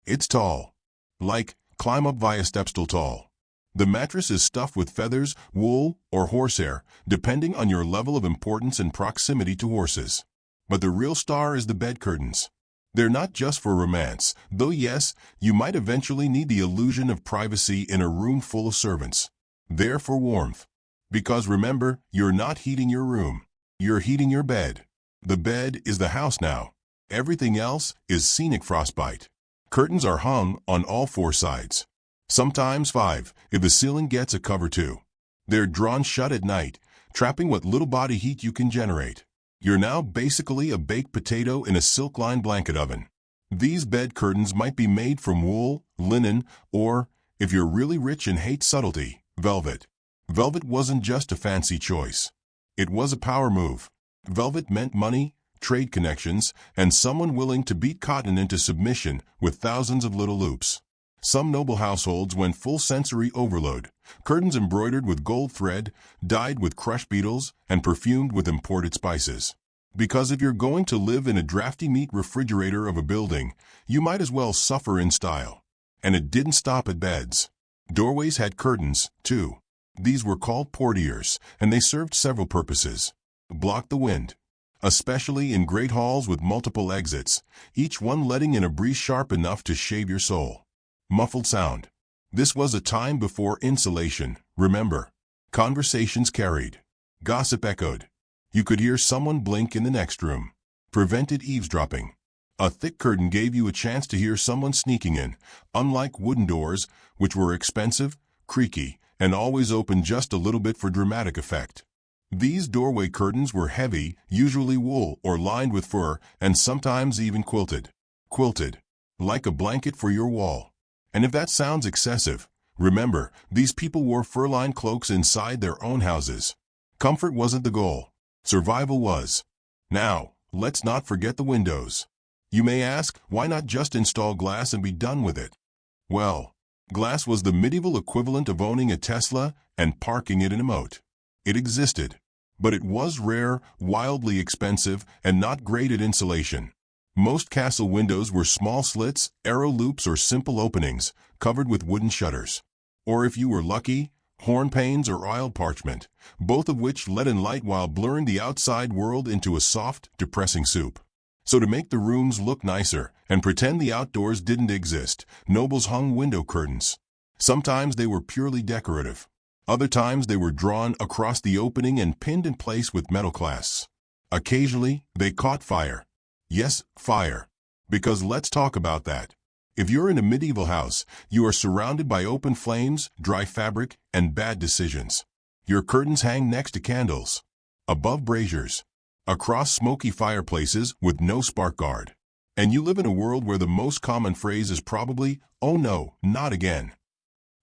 It's tall. Like, climb up via stepstool tall. The mattress is stuffed with feathers, wool, or horsehair, depending on your level of importance and proximity to horses. But the real star is the bed curtains. They're not just for romance, though yes, you might eventually need the illusion of privacy in a room full of servants. They're for warmth. Because remember, you're not heating your room. You're heating your bed. The bed is the house now. Everything else is scenic frostbite. Curtains are hung on all four sides. Sometimes 5, if the ceiling gets a cover too. They're drawn shut at night, trapping what little body heat you can generate. You're now basically a baked potato in a silk-lined blanket oven. These bed curtains might be made from wool, linen, or, if you're really rich and hate subtlety, velvet. Velvet wasn't just a fancy choice. It was a power move. Velvet meant money, trade connections, and someone willing to beat cotton into submission with thousands of little loops. Some noble households went full sensory overload, curtains embroidered with gold thread, dyed with crushed beetles, and perfumed with imported spices. Because if you're going to live in a drafty meat refrigerator of a building, you might as well suffer in style. And it didn't stop at beds. Doorways had curtains, too. These were called portieres, and they served several purposes. Block the wind. Especially in great halls with multiple exits, each one letting in a breeze sharp enough to shave your soul. Muffled sound. This was a time before insulation, remember. Conversations carried. Gossip echoed. You could hear someone blink in the next room. Prevented eavesdropping. A thick curtain gave you a chance to hear someone sneaking in, unlike wooden doors, which were expensive, creaky, and always open just a little bit for dramatic effect. These doorway curtains were heavy, usually wool or lined with fur, and sometimes even quilted. Quilted. Like a blanket for your wall. And if that sounds excessive, remember, these people wore fur-lined cloaks inside their own houses. Comfort wasn't the goal. Survival was. Now, let's not forget the windows. You may ask, why not just install glass and be done with it? Well, glass was the medieval equivalent of owning a Tesla and parking it in a moat. It existed, but it was rare, wildly expensive, and not great at insulation. Most castle windows were small slits, arrow loops, or simple openings, covered with wooden shutters. Or if you were lucky, horn panes or oil parchment, both of which let in light while blurring the outside world into a soft, depressing soup. So to make the rooms look nicer and pretend the outdoors didn't exist, nobles hung window curtains. Sometimes they were purely decorative. Other times they were drawn across the opening and pinned in place with metal clasps. Occasionally, they caught fire. Yes, fire. Because let's talk about that. If you're in a medieval house, you are surrounded by open flames, dry fabric, and bad decisions. Your curtains hang next to candles, above braziers, across smoky fireplaces with no spark guard. And you live in a world where the most common phrase is probably, "Oh no, not again."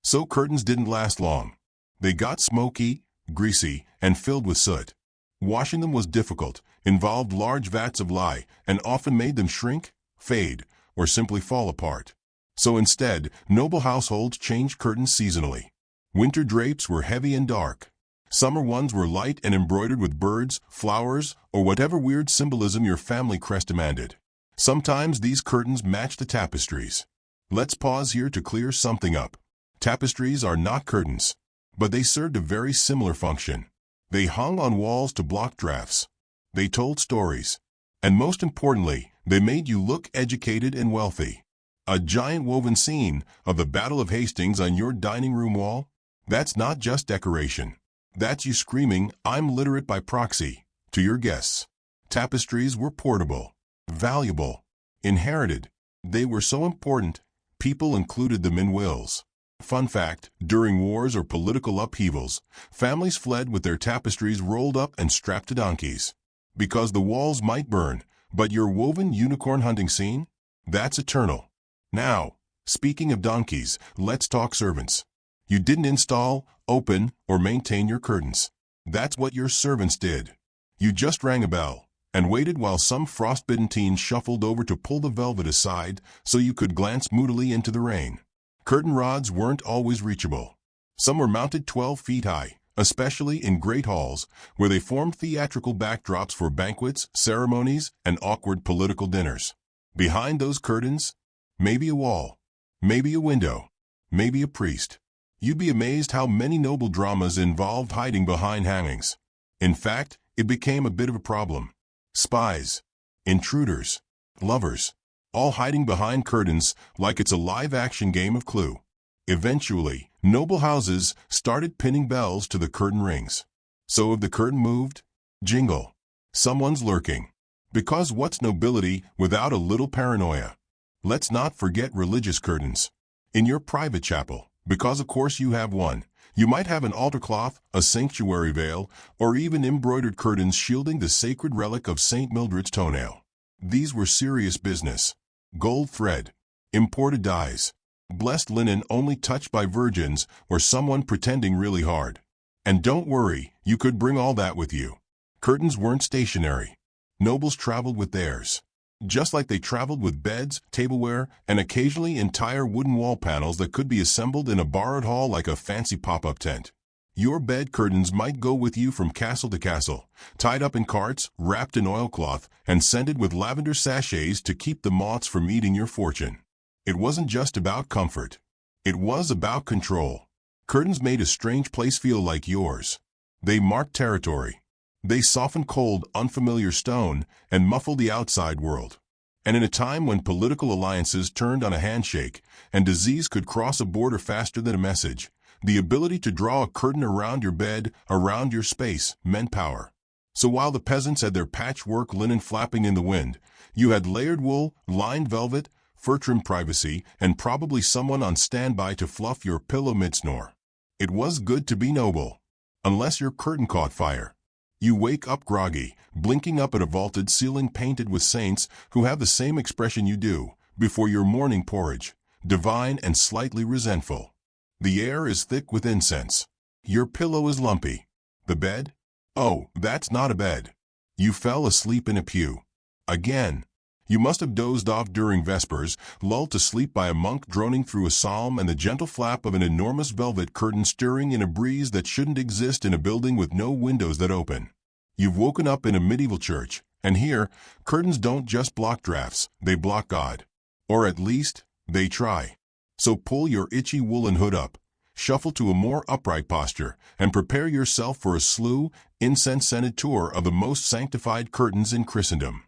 So curtains didn't last long. They got smoky, greasy, and filled with soot. Washing them was difficult, involved large vats of lye, and often made them shrink, fade, or simply fall apart. So instead, noble households changed curtains seasonally. Winter drapes were heavy and dark. Summer ones were light and embroidered with birds, flowers, or whatever weird symbolism your family crest demanded. Sometimes these curtains matched the tapestries. Let's pause here to clear something up. Tapestries are not curtains, but they served a very similar function. They hung on walls to block drafts. They told stories. And most importantly, they made you look educated and wealthy. A giant woven scene of the Battle of Hastings on your dining room wall? That's not just decoration. That's you screaming, "I'm literate by proxy," to your guests. Tapestries were portable, valuable, inherited. They were so important, people included them in wills. Fun fact, during wars or political upheavals, families fled with their tapestries rolled up and strapped to donkeys. Because the walls might burn, but your woven unicorn hunting scene? That's eternal. Now, speaking of donkeys, let's talk servants. You didn't install, open, or maintain your curtains. That's what your servants did. You just rang a bell and waited while some frostbitten teen shuffled over to pull the velvet aside so you could glance moodily into the rain. Curtain rods weren't always reachable. Some were mounted 12 feet high, especially in great halls, where they formed theatrical backdrops for banquets, ceremonies, and awkward political dinners. Behind those curtains, maybe a wall, maybe a window, maybe a priest. You'd be amazed how many noble dramas involved hiding behind hangings. In fact, it became a bit of a problem. Spies, intruders, lovers, all hiding behind curtains like it's a live-action game of Clue. Eventually, noble houses started pinning bells to the curtain rings. So if the curtain moved, jingle, someone's lurking. Because what's nobility without a little paranoia? Let's not forget religious curtains. In your private chapel, because of course you have one, you might have an altar cloth, a sanctuary veil, or even embroidered curtains shielding the sacred relic of St. Mildred's toenail. These were serious business. Gold thread, imported dyes, blessed linen only touched by virgins or someone pretending really hard. And don't worry, you could bring all that with you. Curtains weren't stationary. Nobles traveled with theirs. Just like they traveled with beds, tableware, and occasionally entire wooden wall panels that could be assembled in a borrowed hall like a fancy pop-up tent. Your bed curtains might go with you from castle to castle, tied up in carts, wrapped in oilcloth, and scented with lavender sachets to keep the moths from eating your fortune. It wasn't just about comfort. It was about control. Curtains made a strange place feel like yours. They marked territory. They softened cold, unfamiliar stone and muffled the outside world. And in a time when political alliances turned on a handshake and disease could cross a border faster than a message, the ability to draw a curtain around your bed, around your space, meant power. So while the peasants had their patchwork linen flapping in the wind, you had layered wool, lined velvet, fur-trimmed privacy, and probably someone on standby to fluff your pillow mid-snore. It was good to be noble. Unless your curtain caught fire. You wake up groggy, blinking up at a vaulted ceiling painted with saints who have the same expression you do, before your morning porridge, divine and slightly resentful. The air is thick with incense. Your pillow is lumpy. The bed? Oh, that's not a bed. You fell asleep in a pew. Again. You must have dozed off during Vespers, lulled to sleep by a monk droning through a psalm and the gentle flap of an enormous velvet curtain stirring in a breeze that shouldn't exist in a building with no windows that open. You've woken up in a medieval church, and here, curtains don't just block drafts, they block God. Or at least, they try. So pull your itchy woolen hood up, shuffle to a more upright posture, and prepare yourself for a slow, incense-scented tour of the most sanctified curtains in Christendom.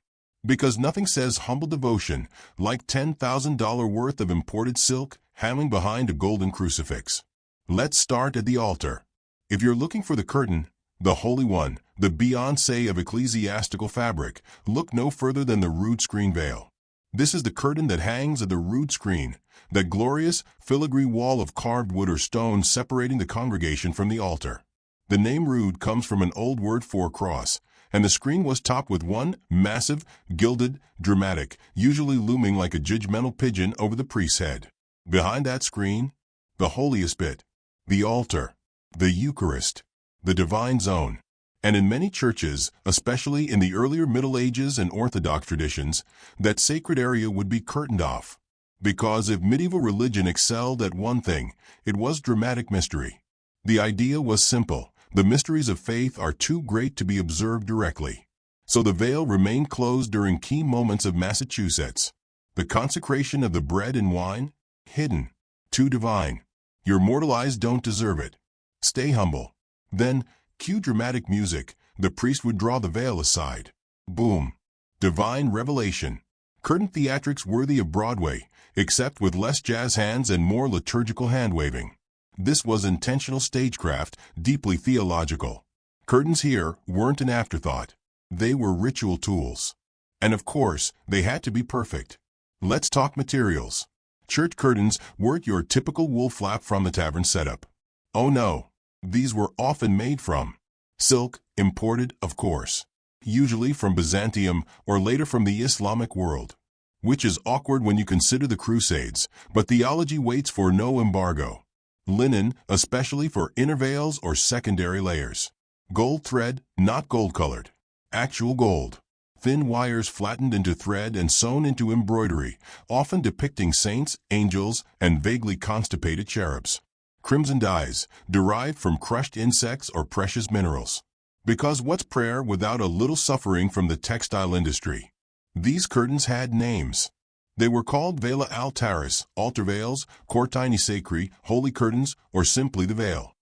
Because nothing says humble devotion like $10,000 worth of imported silk hanging behind a golden crucifix. Let's start at the altar. If you're looking for the curtain, the Holy One, the Beyoncé of ecclesiastical fabric, look no further than the rood screen veil. This is the curtain that hangs at the rood screen, that glorious filigree wall of carved wood or stone separating the congregation from the altar. The name rood comes from an old word for cross, and the screen was topped with one massive, gilded, dramatic, usually looming like a judgmental pigeon over the priest's head. Behind that screen, the holiest bit, the altar, the Eucharist, the divine zone. And in many churches, especially in the earlier Middle Ages and Orthodox traditions, that sacred area would be curtained off. Because if medieval religion excelled at one thing, it was dramatic mystery. The idea was simple: the mysteries of faith are too great to be observed directly. So the veil remained closed during key moments of Massachusetts. The consecration of the bread and wine? Hidden. Too divine. Your mortal eyes don't deserve it. Stay humble. Then, cue dramatic music, the priest would draw the veil aside. Boom. Divine revelation. Curtain theatrics worthy of Broadway, except with less jazz hands and more liturgical hand-waving. This was intentional stagecraft, deeply theological. Curtains here weren't an afterthought. They were ritual tools. And of course, they had to be perfect. Let's talk materials. Church curtains weren't your typical wool flap from the tavern setup. Oh no. These were often made from silk, imported, of course, usually from Byzantium or later from the Islamic world, which is awkward when you consider the Crusades, but theology waits for no embargo. Linen, especially for inner veils or secondary layers. Gold thread, not gold-colored. Actual gold. Thin wires flattened into thread and sewn into embroidery, often depicting saints, angels, and vaguely constipated cherubs. Crimson dyes, derived from crushed insects or precious minerals. Because what's prayer without a little suffering from the textile industry? These curtains had names. They were called vela altaris, altar veils, cortini sacri, holy curtains, or simply the veil.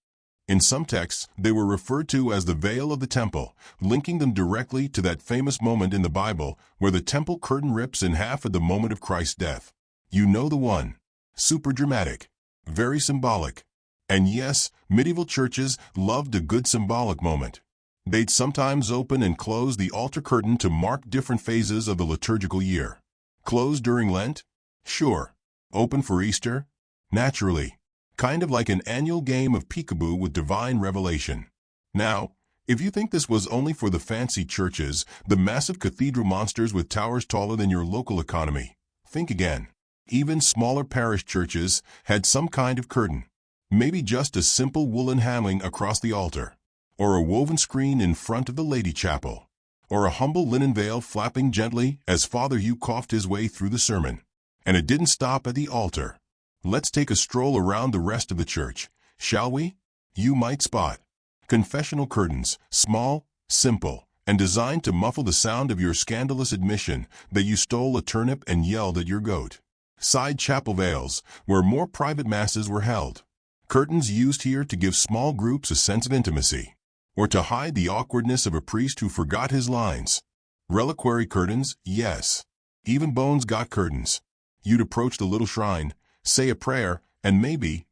In some texts, they were referred to as the veil of the temple, linking them directly to that famous moment in the Bible where the temple curtain rips in half at the moment of Christ's death. You know the one. Super dramatic. Very symbolic. And yes, medieval churches loved a good symbolic moment. They'd sometimes open and close the altar curtain to mark different phases of the liturgical year. Closed during Lent? Sure. Open for Easter? Naturally. Kind of like an annual game of peekaboo with divine revelation. Now, if you think this was only for the fancy churches, the massive cathedral monsters with towers taller than your local economy, think again. Even smaller parish churches had some kind of curtain. Maybe just a simple woolen hanging across the altar, or a woven screen in front of the Lady Chapel, or a humble linen veil flapping gently as Father Hugh coughed his way through the sermon. And it didn't stop at the altar. Let's take a stroll around the rest of the church, shall we? You might spot confessional curtains, small, simple, and designed to muffle the sound of your scandalous admission that you stole a turnip and yelled at your goat. Side chapel veils, where more private masses were held. Curtains used here to give small groups a sense of intimacy, or to hide the awkwardness of a priest who forgot his lines. Reliquary curtains, yes. Even bones got curtains. You'd approach the little shrine, say a prayer, and maybe,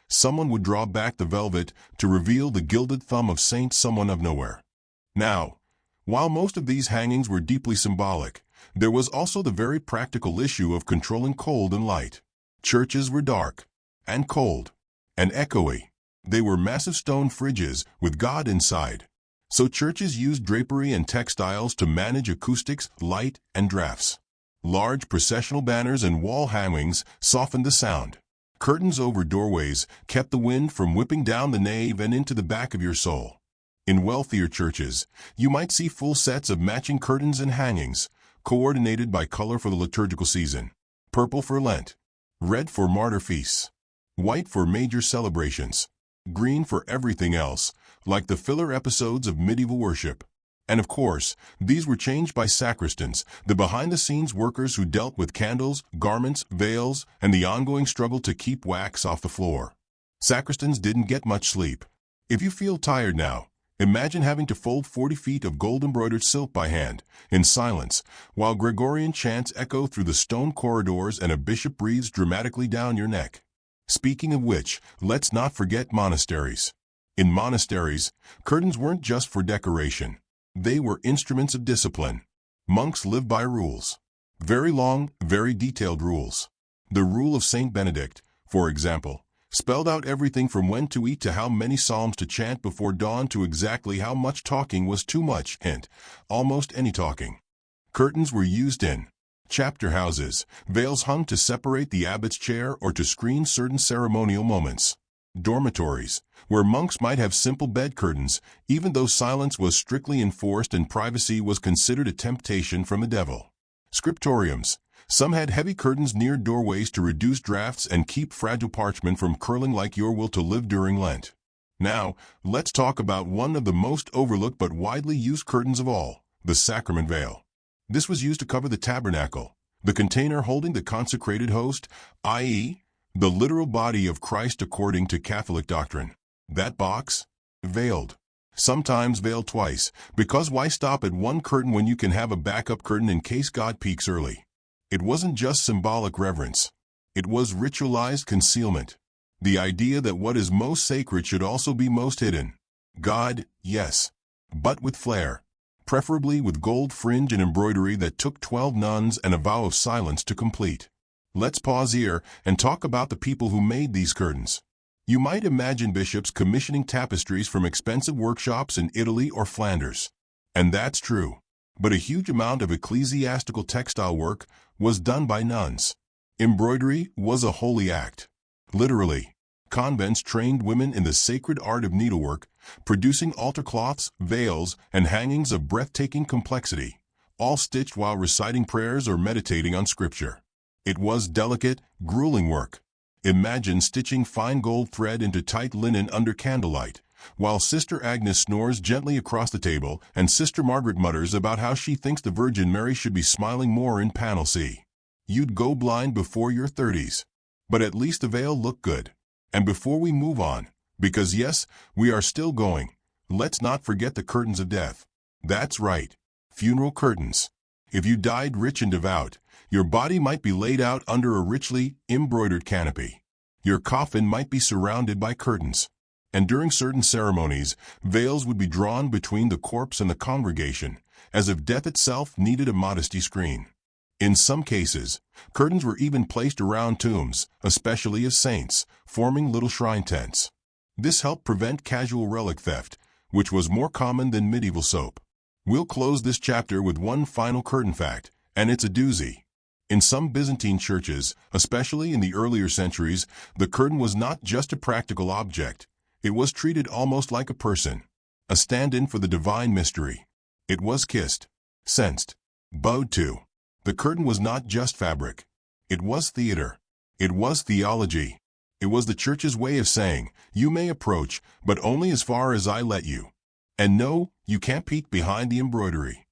someone would draw back the velvet to reveal the gilded thumb of Saint Someone of Nowhere. Now, while most of these hangings were deeply symbolic, there was also the very practical issue of controlling cold and light. Churches were dark, and cold, and echoey. They were massive stone fridges with God inside. So churches used drapery and textiles to manage acoustics, light, and drafts. Large processional banners and wall hangings softened the sound. Curtains over doorways kept the wind from whipping down the nave and into the back of your soul. In wealthier churches, you might see full sets of matching curtains and hangings, coordinated by color for the liturgical season. Purple for Lent, red for martyr feasts, white for major celebrations, green for everything else, like the filler episodes of medieval worship. And of course, these were changed by sacristans, the behind-the-scenes workers who dealt with candles, garments, veils, and the ongoing struggle to keep wax off the floor. Sacristans didn't get much sleep. If you feel tired now, imagine having to fold 40 feet of gold-embroidered silk by hand, in silence, while Gregorian chants echo through the stone corridors and a bishop breathes dramatically down your neck. Speaking of which, let's not forget monasteries. In monasteries, curtains weren't just for decoration. They were instruments of discipline. Monks lived by rules. Very long, very detailed rules. The rule of Saint Benedict, for example, spelled out everything from when to eat to how many psalms to chant before dawn to exactly how much talking was too much and almost any talking. Curtains were used in chapter houses, veils hung to separate the abbot's chair or to screen certain ceremonial moments. Dormitories, where monks might have simple bed curtains, even though silence was strictly enforced and privacy was considered a temptation from the devil. Scriptoriums. Some had heavy curtains near doorways to reduce drafts and keep fragile parchment from curling like your will to live during Lent. Now, let's talk about one of the most overlooked but widely used curtains of all, the sacrament veil. This was used to cover the tabernacle, the container holding the consecrated host, i.e., the literal body of Christ according to Catholic doctrine. That box? Veiled. Sometimes veiled twice, because why stop at one curtain when you can have a backup curtain in case God peeks early? It wasn't just symbolic reverence. It was ritualized concealment. The idea that what is most sacred should also be most hidden. God, yes, but with flair. Preferably with gold fringe and embroidery that took 12 nuns and a vow of silence to complete. Let's pause here and talk about the people who made these curtains. You might imagine bishops commissioning tapestries from expensive workshops in Italy or Flanders. And that's true. But a huge amount of ecclesiastical textile work was done by nuns. Embroidery was a holy act. Literally, convents trained women in the sacred art of needlework, producing altar cloths, veils, and hangings of breathtaking complexity, all stitched while reciting prayers or meditating on scripture. It was delicate, grueling work. Imagine stitching fine gold thread into tight linen under candlelight, while Sister Agnes snores gently across the table and Sister Margaret mutters about how she thinks the Virgin Mary should be smiling more in panel C. You'd go blind before your 30s. But at least the veil looked good. And before we move on, because yes, we are still going, let's not forget the curtains of death. That's right, funeral curtains. If you died rich and devout, your body might be laid out under a richly embroidered canopy. Your coffin might be surrounded by curtains. And during certain ceremonies, veils would be drawn between the corpse and the congregation, as if death itself needed a modesty screen. In some cases, curtains were even placed around tombs, especially of saints, forming little shrine tents. This helped prevent casual relic theft, which was more common than medieval soap. We'll close this chapter with one final curtain fact, and it's a doozy. In some Byzantine churches, especially in the earlier centuries, the curtain was not just a practical object. It was treated almost like a person, a stand-in for the divine mystery. It was kissed, sensed, bowed to. The curtain was not just fabric. It was theater. It was theology. It was the church's way of saying, you may approach, but only as far as I let you. And no, you can't peek behind the embroidery.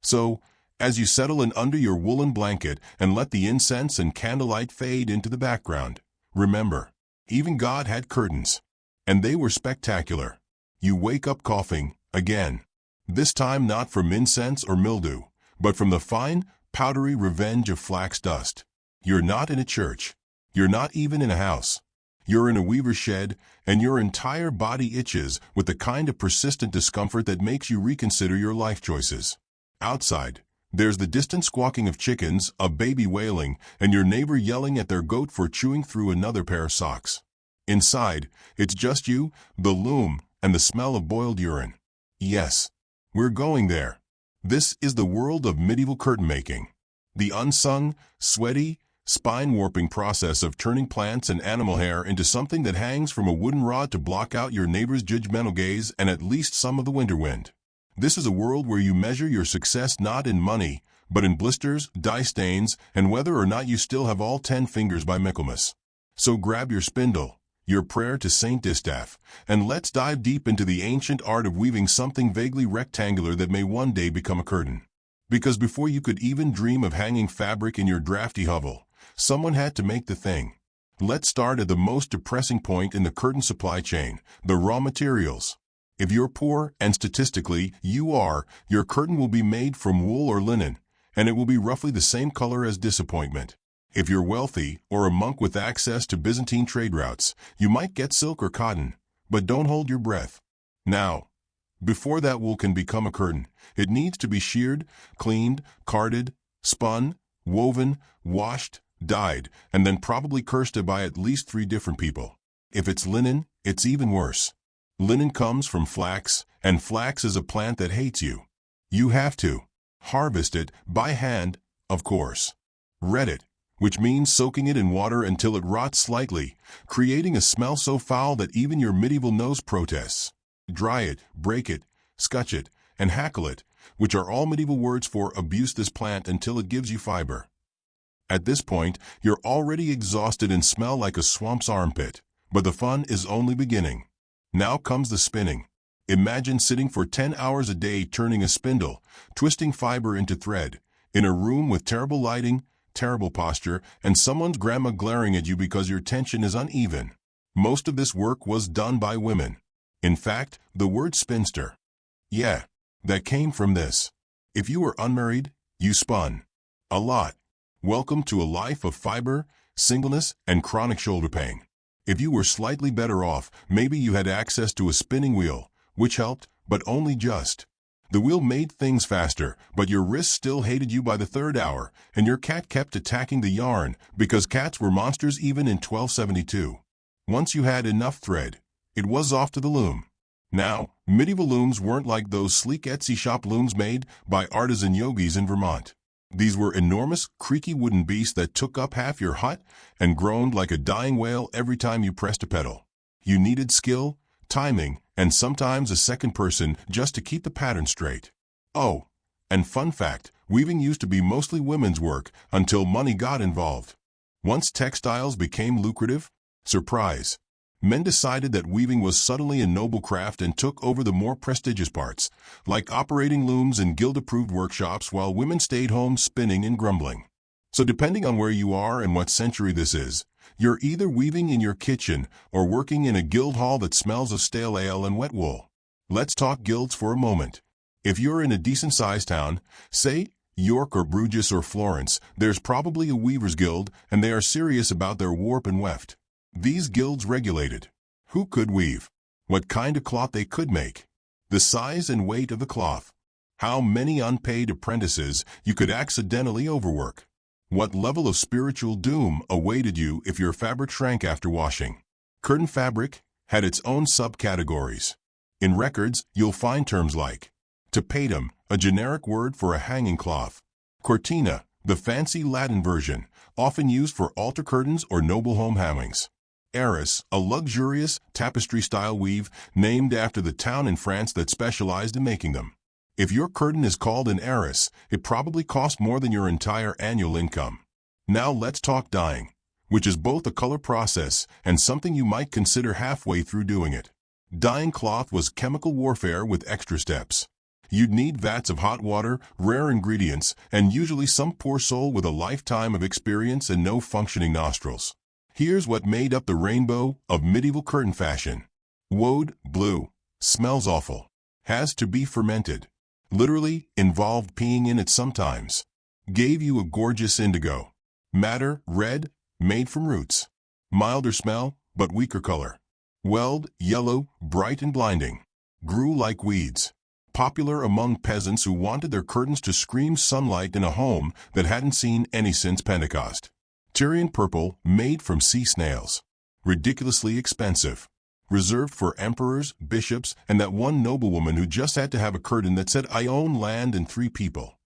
So, as you settle in under your woolen blanket and let the incense and candlelight fade into the background, remember, even God had curtains. And they were spectacular. You wake up coughing, again. This time not from incense or mildew, but from the fine, powdery revenge of flax dust. You're not in a church. You're not even in a house. You're in a weaver's shed, and your entire body itches with the kind of persistent discomfort that makes you reconsider your life choices. Outside, there's the distant squawking of chickens, a baby wailing, and your neighbor yelling at their goat for chewing through another pair of socks. Inside, it's just you, the loom, and the smell of boiled urine. Yes, we're going there. This is the world of medieval curtain making. The unsung, sweaty, spine-warping process of turning plants and animal hair into something that hangs from a wooden rod to block out your neighbor's judgmental gaze and at least some of the winter wind. This is a world where you measure your success not in money, but in blisters, dye stains, and whether or not you still have all 10 fingers by Michaelmas. So grab your spindle, your prayer to Saint Distaff, and let's dive deep into the ancient art of weaving something vaguely rectangular that may one day become a curtain. Because before you could even dream of hanging fabric in your drafty hovel, someone had to make the thing. Let's start at the most depressing point in the curtain supply chain, the raw materials. If you're poor, and statistically you are, your curtain will be made from wool or linen, and it will be roughly the same color as disappointment. If you're wealthy, or a monk with access to Byzantine trade routes, you might get silk or cotton, but don't hold your breath. Now, before that wool can become a curtain, it needs to be sheared, cleaned, carded, spun, woven, washed, dyed, and then probably cursed by at least 3 different people. If it's linen, it's even worse. Linen comes from flax, and flax is a plant that hates you. You have to harvest it by hand, of course. Ret it, which means soaking it in water until it rots slightly, creating a smell so foul that even your medieval nose protests. Dry it, break it, scutch it, and hackle it, which are all medieval words for abuse this plant until it gives you fiber. At this point, you're already exhausted and smell like a swamp's armpit, but the fun is only beginning. Now comes the spinning. Imagine sitting for 10 hours a day turning a spindle, twisting fiber into thread, in a room with terrible lighting, terrible posture, and someone's grandma glaring at you because your tension is uneven. Most of this work was done by women. In fact, the word spinster, yeah, that came from this. If you were unmarried, you spun. A lot. Welcome to a life of fiber, singleness, and chronic shoulder pain. If you were slightly better off, maybe you had access to a spinning wheel, which helped, but only just. The wheel made things faster, but your wrists still hated you by the 3rd hour, and your cat kept attacking the yarn, because cats were monsters even in 1272. Once you had enough thread, it was off to the loom. Now, medieval looms weren't like those sleek Etsy shop looms made by artisan yogis in Vermont. These were enormous, creaky wooden beasts that took up half your hut and groaned like a dying whale every time you pressed a pedal. You needed skill, timing, and sometimes a second person just to keep the pattern straight. Oh, and fun fact, weaving used to be mostly women's work until money got involved. Once textiles became lucrative, surprise, men decided that weaving was suddenly a noble craft and took over the more prestigious parts, like operating looms in guild-approved workshops while women stayed home spinning and grumbling. So depending on where you are and what century this is, you're either weaving in your kitchen or working in a guild hall that smells of stale ale and wet wool. Let's talk guilds for a moment. If you're in a decent-sized town, say York or Bruges or Florence, there's probably a weavers' guild, and they are serious about their warp and weft. These guilds regulated who could weave, what kind of cloth they could make, the size and weight of the cloth, how many unpaid apprentices you could accidentally overwork, what level of spiritual doom awaited you if your fabric shrank after washing. Curtain fabric had its own subcategories. In records, you'll find terms like tapetum, a generic word for a hanging cloth, cortina, the fancy Latin version, often used for altar curtains or noble home hangings, arras, a luxurious tapestry-style weave named after the town in France that specialized in making them. If your curtain is called an arras, it probably cost more than your entire annual income. Now let's talk dyeing, which is both a color process and something you might consider halfway through doing it. Dyeing cloth was chemical warfare with extra steps. You'd need vats of hot water, rare ingredients, and usually some poor soul with a lifetime of experience and no functioning nostrils. Here's what made up the rainbow of medieval curtain fashion. Woad, blue, smells awful, has to be fermented. Literally, involved peeing in it sometimes. Gave you a gorgeous indigo. Madder, red, made from roots. Milder smell, but weaker color. Weld, yellow, bright and blinding. Grew like weeds. Popular among peasants who wanted their curtains to scream sunlight in a home that hadn't seen any since Pentecost. Tyrian purple, made from sea snails. Ridiculously expensive. Reserved for emperors, bishops, and that one noblewoman who just had to have a curtain that said, "I own land and 3 people."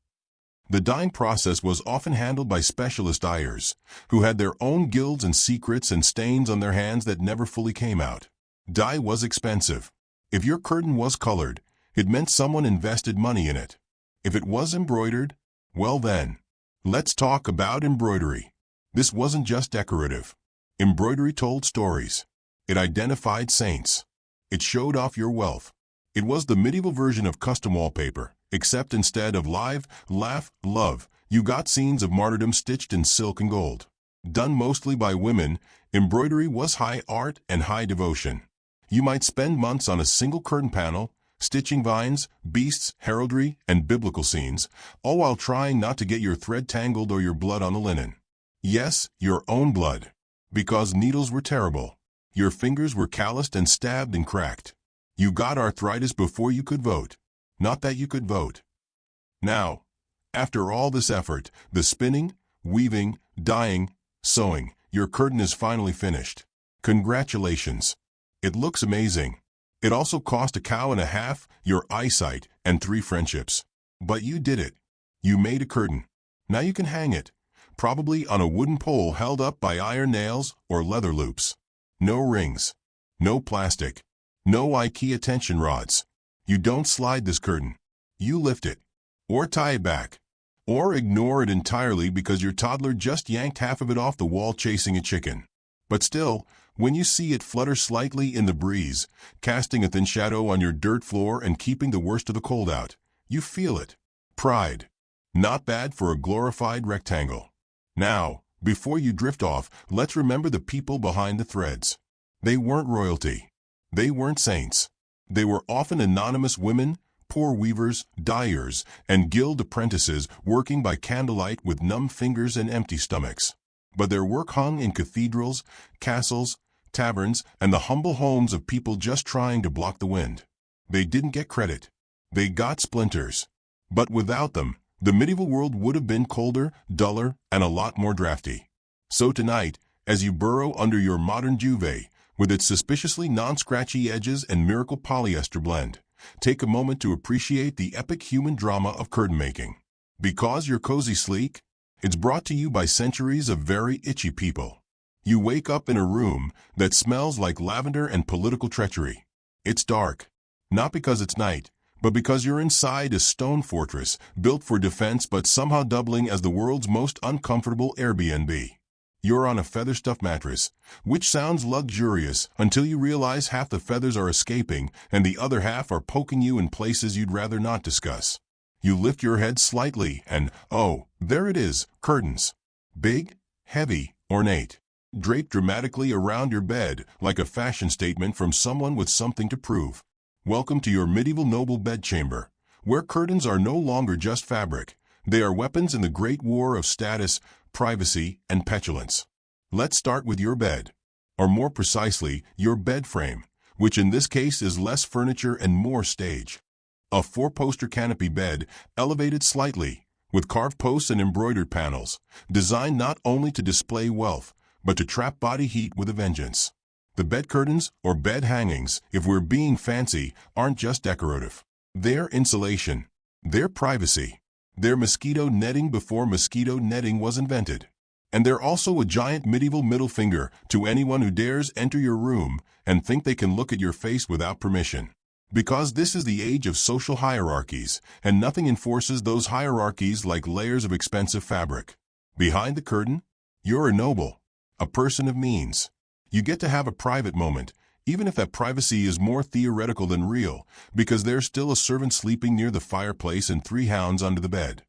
The dyeing process was often handled by specialist dyers, who had their own guilds and secrets and stains on their hands that never fully came out. Dye was expensive. If your curtain was colored, it meant someone invested money in it. If it was embroidered, well then, let's talk about embroidery. This wasn't just decorative. Embroidery told stories. It identified saints. It showed off your wealth. It was the medieval version of custom wallpaper, except instead of live, laugh, love, you got scenes of martyrdom stitched in silk and gold. Done mostly by women, Embroidery was high art and high devotion. You might spend months on a single curtain panel, stitching vines, beasts, heraldry, and biblical scenes, all while trying not to get your thread tangled or your blood on the linen. Yes, your own blood. Because needles were terrible. Your fingers were calloused and stabbed and cracked. You got arthritis before you could vote. Not that you could vote. Now, after all this effort, the spinning, weaving, dyeing, sewing, your curtain is finally finished. Congratulations. It looks amazing. It also cost a cow and a half, your eyesight, and 3 friendships. But you did it. You made a curtain. Now you can hang it, probably on a wooden pole held up by iron nails or leather loops. No rings. No plastic. No IKEA tension rods. You don't slide this curtain. You lift it. Or tie it back. Or ignore it entirely because your toddler just yanked half of it off the wall chasing a chicken. But still, when you see it flutter slightly in the breeze, casting a thin shadow on your dirt floor and keeping the worst of the cold out, you feel it. Pride. Not bad for a glorified rectangle. Now, before you drift off, let's remember the people behind the threads. They weren't royalty. They weren't saints. They were often anonymous women, poor weavers, dyers, and guild apprentices working by candlelight with numb fingers and empty stomachs. But their work hung in cathedrals, castles, taverns, and the humble homes of people just trying to block the wind. They didn't get credit. They got splinters. But without them, the medieval world would have been colder, duller, and a lot more drafty. So tonight, as you burrow under your modern duvet, with its suspiciously non-scratchy edges and miracle polyester blend, take a moment to appreciate the epic human drama of curtain making. Because you're cozy sleek, it's brought to you by centuries of very itchy people. You wake up in a room that smells like lavender and political treachery. It's dark, not because it's night, but because you're inside a stone fortress built for defense but somehow doubling as the world's most uncomfortable Airbnb. You're on a feather-stuffed mattress, which sounds luxurious until you realize half the feathers are escaping and the other half are poking you in places you'd rather not discuss. You lift your head slightly and, oh, there it is, curtains. Big, heavy, ornate. Draped dramatically around your bed like a fashion statement from someone with something to prove. Welcome to your medieval noble bedchamber, where curtains are no longer just fabric. They are weapons in the great war of status, privacy, and petulance. Let's start with your bed, or more precisely, your bed frame, which in this case is less furniture and more stage. A 4-poster canopy bed, elevated slightly, with carved posts and embroidered panels, designed not only to display wealth, but to trap body heat with a vengeance. The bed curtains, or bed hangings, if we're being fancy, aren't just decorative. They're insulation. They're privacy. They're mosquito netting before mosquito netting was invented. And they're also a giant medieval middle finger to anyone who dares enter your room and think they can look at your face without permission. Because this is the age of social hierarchies, and nothing enforces those hierarchies like layers of expensive fabric. Behind the curtain, you're a noble, a person of means. You get to have a private moment, even if that privacy is more theoretical than real, because there's still a servant sleeping near the fireplace and 3 hounds under the bed.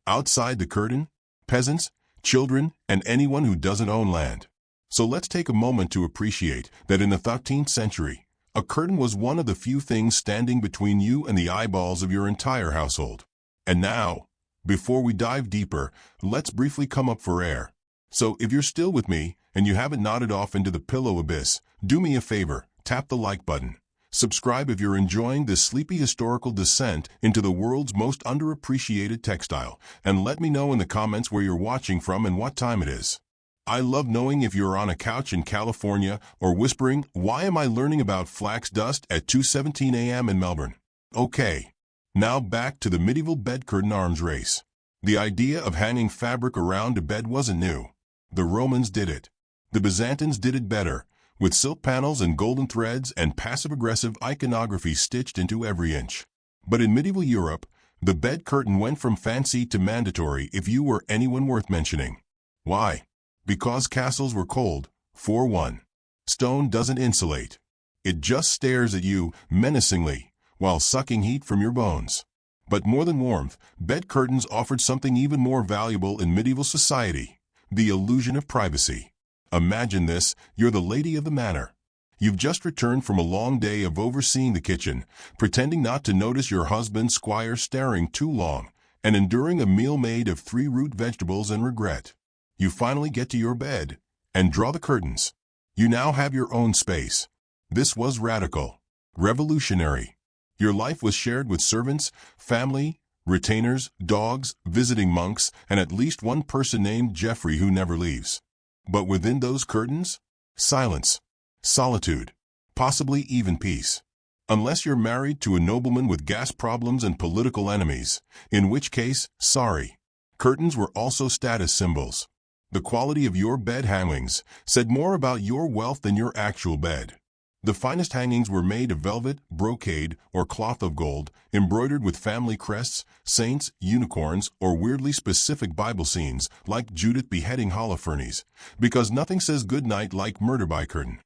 Outside the curtain, peasants, children, and anyone who doesn't own land. So let's take a moment to appreciate that in the 13th century, a curtain was one of the few things standing between you and the eyeballs of your entire household. And now, before we dive deeper, let's briefly come up for air. So if you're still with me, and you haven't nodded off into the pillow abyss, do me a favor, tap the like button. Subscribe if you're enjoying this sleepy historical descent into the world's most underappreciated textile, and let me know in the comments where you're watching from and what time it is. I love knowing if you're on a couch in California or whispering, "Why am I learning about flax dust at 2:17 a.m. in Melbourne?" Okay, now back to the medieval bed curtain arms race. The idea of hanging fabric around a bed wasn't new. The Romans did it. The Byzantines did it better, with silk panels and golden threads and passive-aggressive iconography stitched into every inch. But in medieval Europe, the bed curtain went from fancy to mandatory if you were anyone worth mentioning. Why? Because castles were cold, for one. Stone doesn't insulate. It just stares at you menacingly while sucking heat from your bones. But more than warmth, bed curtains offered something even more valuable in medieval society: the illusion of privacy. Imagine this, you're the lady of the manor. You've just returned from a long day of overseeing the kitchen, pretending not to notice your husband Squire staring too long, and enduring a meal made of 3 root vegetables and regret. You finally get to your bed and draw the curtains. You now have your own space. This was radical, revolutionary. Your life was shared with servants, family, retainers, dogs, visiting monks, and at least one person named Jeffrey who never leaves. But within those curtains, silence, solitude, possibly even peace. Unless you're married to a nobleman with gas problems and political enemies, in which case, sorry. Curtains were also status symbols. The quality of your bed hangings said more about your wealth than your actual bed. The finest hangings were made of velvet, brocade, or cloth of gold, embroidered with family crests, saints, unicorns, or weirdly specific Bible scenes like Judith beheading Holofernes, because nothing says goodnight like murder by curtain.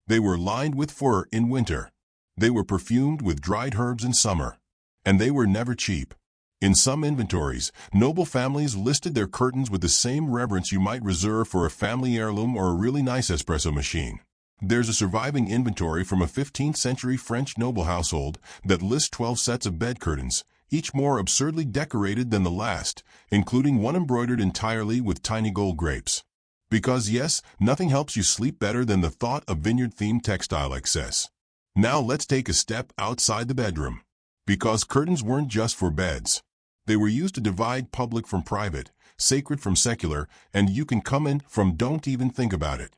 They were lined with fur in winter. They were perfumed with dried herbs in summer. And they were never cheap. In some inventories, noble families listed their curtains with the same reverence you might reserve for a family heirloom or a really nice espresso machine. There's a surviving inventory from a 15th century French noble household that lists 12 sets of bed curtains, each more absurdly decorated than the last, including one embroidered entirely with tiny gold grapes. Because yes, nothing helps you sleep better than the thought of vineyard-themed textile excess. Now let's take a step outside the bedroom. Because curtains weren't just for beds. They were used to divide public from private, sacred from secular, and you can come in from don't even think about it.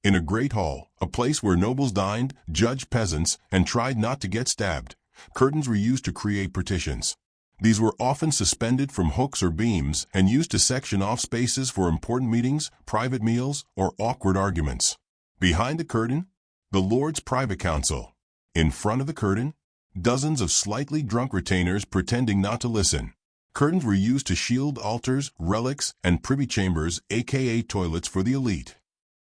In a great hall, a place where nobles dined, judged peasants, and tried not to get stabbed, curtains were used to create partitions. These were often suspended from hooks or beams and used to section off spaces for important meetings, private meals, or awkward arguments. Behind the curtain, the Lord's private council. In front of the curtain, dozens of slightly drunk retainers pretending not to listen. Curtains were used to shield altars, relics, and privy chambers, aka toilets for the elite.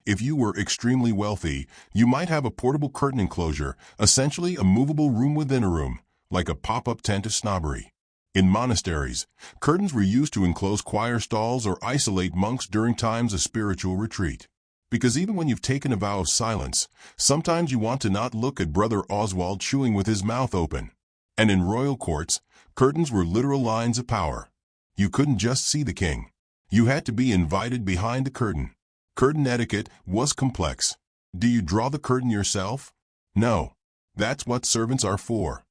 If you were extremely wealthy, you might have a portable curtain enclosure, essentially a movable room within a room, like a pop-up tent of snobbery. In monasteries, curtains were used to enclose choir stalls or isolate monks during times of spiritual retreat. Because even when you've taken a vow of silence, sometimes you want to not look at Brother Oswald chewing with his mouth open. And in royal courts, curtains were literal lines of power. You couldn't just see the king. You had to be invited behind the curtain. Curtain etiquette was complex. Do you draw the curtain yourself? No. That's what servants are for.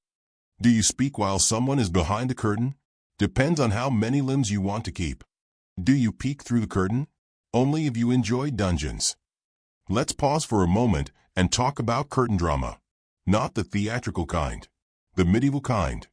Do you speak while someone is behind the curtain? Depends on how many limbs you want to keep. Do you peek through the curtain? Only if you enjoy dungeons. Let's pause for a moment and talk about curtain drama. Not the theatrical kind. The medieval kind.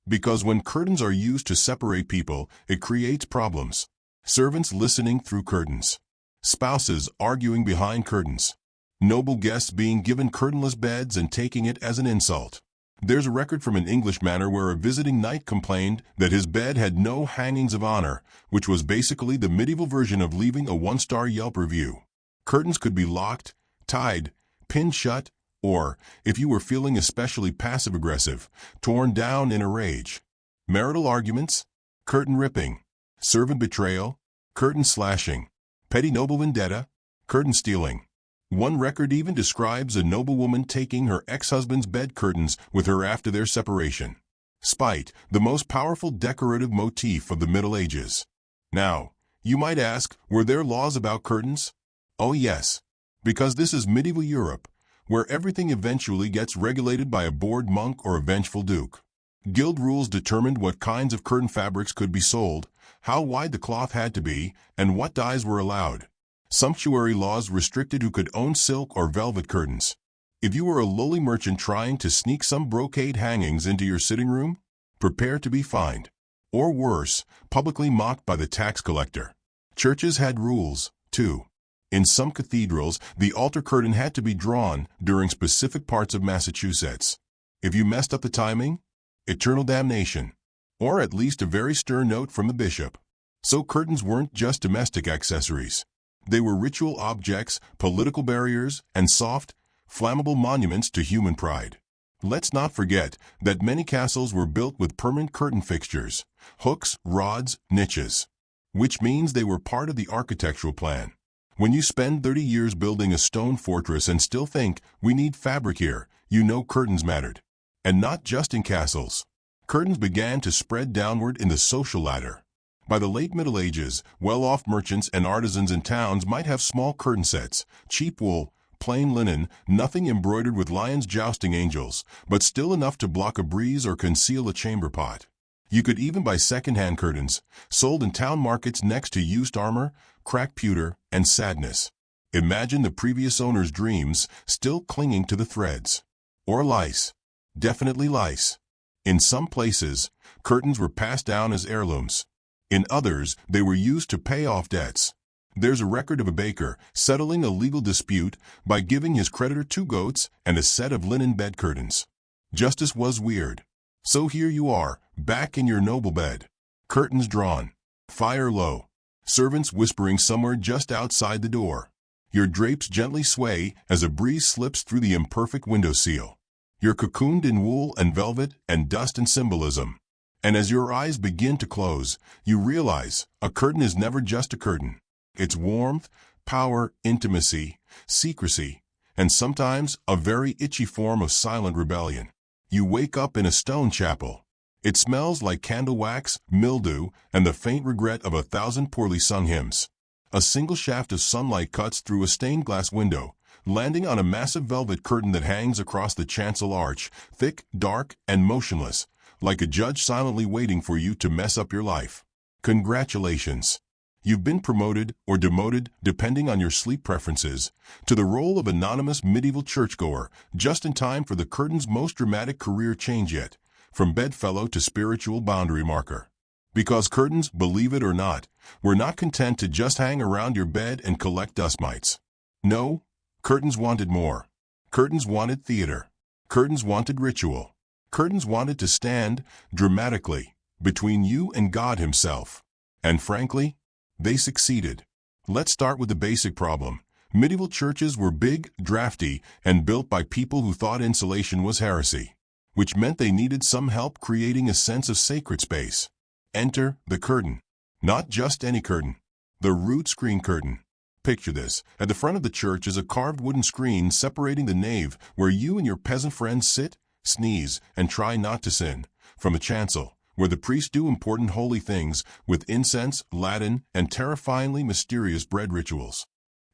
Because when curtains are used to separate people, it creates problems. Servants listening through curtains. Spouses arguing behind curtains. Noble guests being given curtainless beds and taking it as an insult. There's a record from an English manor where a visiting knight complained that his bed had no hangings of honor, which was basically the medieval version of leaving a 1-star Yelp review. Curtains could be locked, tied, pinned shut, or, if you were feeling especially passive-aggressive, torn down in a rage. Marital arguments, curtain ripping, servant betrayal, curtain slashing, petty noble vendetta, curtain stealing. One record even describes a noblewoman taking her ex-husband's bed curtains with her after their separation. Spite, the most powerful decorative motif of the Middle Ages. Now, you might ask, were there laws about curtains? Oh yes, because this is medieval Europe, where everything eventually gets regulated by a bored monk or a vengeful duke. Guild rules determined what kinds of curtain fabrics could be sold, how wide the cloth had to be, and what dyes were allowed. Sumptuary laws restricted who could own silk or velvet curtains. If you were a lowly merchant trying to sneak some brocade hangings into your sitting room, prepare to be fined. Or worse, publicly mocked by the tax collector. Churches had rules, too. In some cathedrals, the altar curtain had to be drawn during specific parts of Massachusetts. If you messed up the timing, eternal damnation. Or at least a very stern note from the bishop. So curtains weren't just domestic accessories. They were ritual objects, political barriers, and soft, flammable monuments to human pride. Let's not forget that many castles were built with permanent curtain fixtures, hooks, rods, niches. Which means they were part of the architectural plan. When you spend 30 years building a stone fortress and still think, we need fabric here, you know curtains mattered. And not just in castles. Curtains began to spread downward in the social ladder. By the late Middle Ages, well-off merchants and artisans in towns might have small curtain sets, cheap wool, plain linen, nothing embroidered with lions jousting angels, but still enough to block a breeze or conceal a chamber pot. You could even buy second-hand curtains, sold in town markets next to used armor, cracked pewter, and sadness. Imagine the previous owner's dreams still clinging to the threads. Or lice. Definitely lice. In some places, curtains were passed down as heirlooms. In others, they were used to pay off debts. There's a record of a baker settling a legal dispute by giving his creditor 2 goats and a set of linen bed curtains. Justice was weird. So here you are, back in your noble bed. Curtains drawn. Fire low. Servants whispering somewhere just outside the door. Your drapes gently sway as a breeze slips through the imperfect window sill. You're cocooned in wool and velvet and dust and symbolism. And as your eyes begin to close, you realize a curtain is never just a curtain. It's warmth, power, intimacy, secrecy, and sometimes a very itchy form of silent rebellion. You wake up in a stone chapel. It smells like candle wax, mildew, and the faint regret of 1,000 poorly sung hymns. A single shaft of sunlight cuts through a stained glass window, landing on a massive velvet curtain that hangs across the chancel arch, thick, dark, and motionless, like a judge silently waiting for you to mess up your life. Congratulations! You've been promoted or demoted, depending on your sleep preferences, to the role of anonymous medieval churchgoer, just in time for the curtain's most dramatic career change yet, from bedfellow to spiritual boundary marker. Because curtains, believe it or not, were not content to just hang around your bed and collect dust mites. No, curtains wanted more. Curtains wanted theater. Curtains wanted ritual. Curtains wanted to stand, dramatically, between you and God himself. And frankly, they succeeded. Let's start with the basic problem. Medieval churches were big, drafty, and built by people who thought insulation was heresy, which meant they needed some help creating a sense of sacred space. Enter the curtain. Not just any curtain. The rood screen curtain. Picture this. At the front of the church is a carved wooden screen separating the nave, where you and your peasant friends sit, sneeze, and try not to sin, from the chancel, where the priests do important holy things with incense, Latin, and terrifyingly mysterious bread rituals.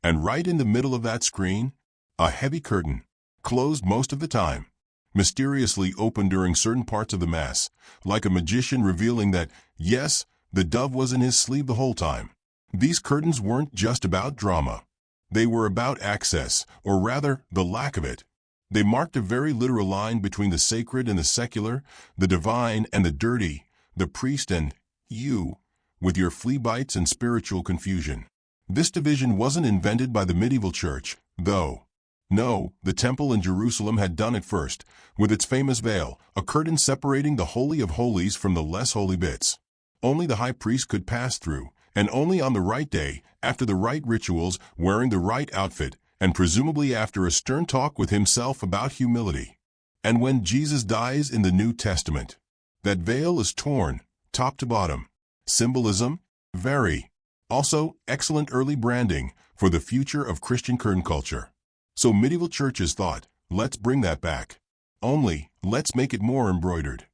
And right in the middle of that screen, a heavy curtain, closed most of the time, mysteriously open during certain parts of the Mass, like a magician revealing that, yes, the dove was in his sleeve the whole time. These curtains weren't just about drama. They were about access, or rather, the lack of it. They marked a very literal line between the sacred and the secular, the divine and the dirty, the priest and you, with your flea bites and spiritual confusion. This division wasn't invented by the medieval church, though. No, the temple in Jerusalem had done it first, with its famous veil, a curtain separating the holy of holies from the less holy bits. Only the high priest could pass through, and only on the right day, after the right rituals, wearing the right outfit, and presumably after a stern talk with himself about humility. And when Jesus dies in the New Testament, that veil is torn, top to bottom. Symbolism? Very. Also, excellent early branding for the future of Christian curtain culture. So medieval churches thought, let's bring that back. Only, let's make it more embroidered.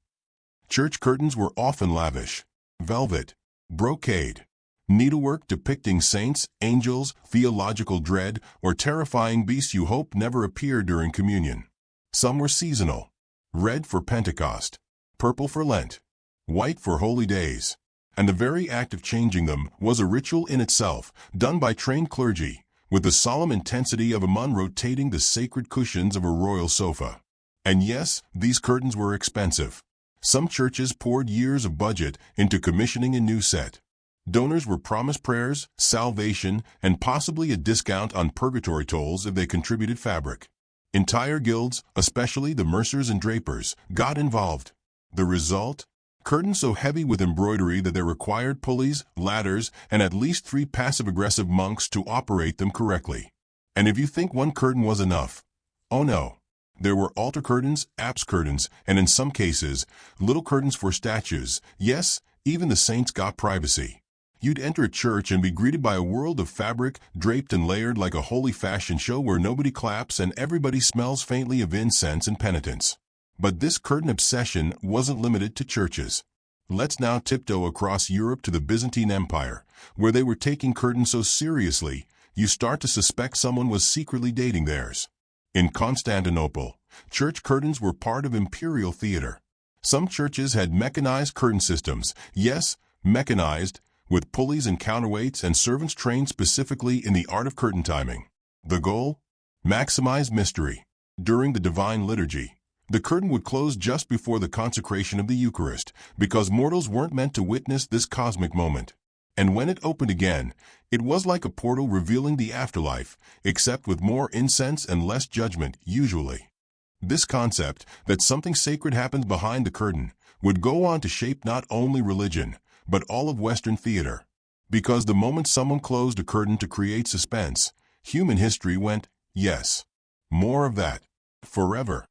Church curtains were often lavish. Velvet, brocade, needlework depicting saints, angels, theological dread, or terrifying beasts you hope never appear during communion. Some were seasonal. Red for Pentecost, purple for Lent, white for holy days. And the very act of changing them was a ritual in itself, done by trained clergy, with the solemn intensity of a nun rotating the sacred cushions of a royal sofa. And yes, these curtains were expensive. Some churches poured years of budget into commissioning a new set. Donors were promised prayers, salvation, and possibly a discount on purgatory tolls if they contributed fabric. Entire guilds, especially the mercers and drapers, got involved. The result? Curtains so heavy with embroidery that they required pulleys, ladders, and at least 3 passive-aggressive monks to operate them correctly. And if you think one curtain was enough, oh no. There were altar curtains, apse curtains, and in some cases, little curtains for statues. Yes, even the saints got privacy. You'd enter a church and be greeted by a world of fabric, draped and layered like a holy fashion show where nobody claps and everybody smells faintly of incense and penitence. But this curtain obsession wasn't limited to churches. Let's now tiptoe across Europe to the Byzantine Empire, where they were taking curtains so seriously, you start to suspect someone was secretly dating theirs. In Constantinople, church curtains were part of imperial theater. Some churches had mechanized curtain systems, yes, mechanized, with pulleys and counterweights and servants trained specifically in the art of curtain timing. The goal? Maximize mystery. During the Divine Liturgy, the curtain would close just before the consecration of the Eucharist, because mortals weren't meant to witness this cosmic moment. And when it opened again, it was like a portal revealing the afterlife, except with more incense and less judgment, usually. This concept, that something sacred happens behind the curtain, would go on to shape not only religion, but all of Western theater. Because the moment someone closed a curtain to create suspense, human history went, yes. More of that. Forever.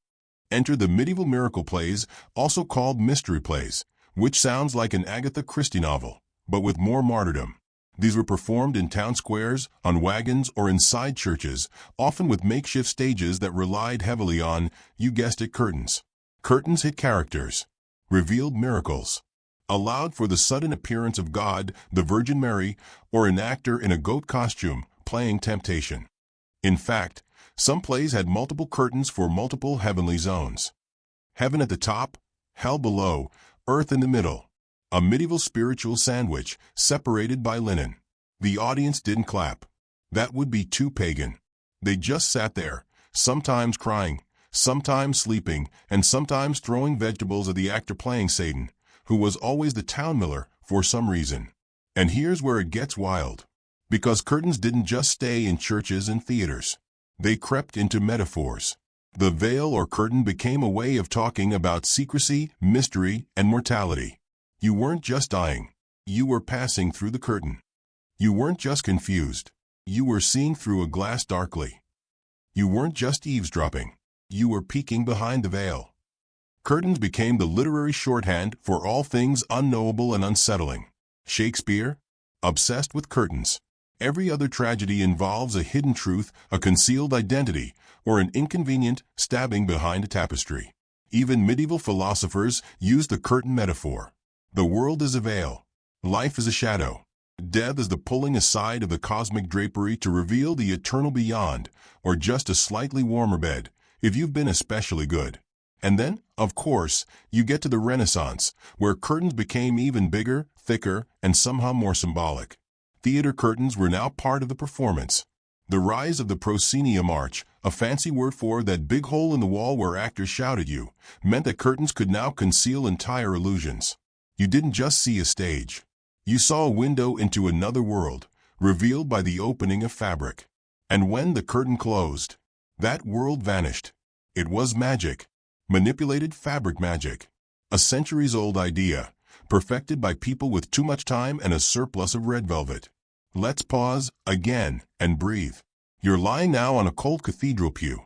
Enter the medieval miracle plays, also called mystery plays, which sounds like an Agatha Christie novel, but with more martyrdom. These were performed in town squares, on wagons, or inside churches, often with makeshift stages that relied heavily on, you guessed it, curtains. Curtains hid characters, revealed miracles, allowed for the sudden appearance of God, the Virgin Mary, or an actor in a goat costume, playing temptation. In fact, some plays had multiple curtains for multiple heavenly zones. Heaven at the top, hell below, earth in the middle. A medieval spiritual sandwich, separated by linen. The audience didn't clap. That would be too pagan. They just sat there, sometimes crying, sometimes sleeping, and sometimes throwing vegetables at the actor playing Satan, who was always the town miller, for some reason. And here's where it gets wild. Because curtains didn't just stay in churches and theaters. They crept into metaphors. The veil or curtain became a way of talking about secrecy, mystery, and mortality. You weren't just dying. You were passing through the curtain. You weren't just confused. You were seeing through a glass darkly. You weren't just eavesdropping. You were peeking behind the veil. Curtains became the literary shorthand for all things unknowable and unsettling. Shakespeare? Obsessed with curtains. Every other tragedy involves a hidden truth, a concealed identity, or an inconvenient stabbing behind a tapestry. Even medieval philosophers used the curtain metaphor. The world is a veil. Life is a shadow. Death is the pulling aside of the cosmic drapery to reveal the eternal beyond, or just a slightly warmer bed, if you've been especially good. And then, of course, you get to the Renaissance, where curtains became even bigger, thicker, and somehow more symbolic. Theater curtains were now part of the performance. The rise of the proscenium arch, a fancy word for that big hole in the wall where actors shout at you, meant that curtains could now conceal entire illusions. You didn't just see a stage. You saw a window into another world, revealed by the opening of fabric. And when the curtain closed, that world vanished. It was magic. Manipulated fabric magic. A centuries-old idea, perfected by people with too much time and a surplus of red velvet. Let's pause, again, and breathe. You're lying now on a cold cathedral pew.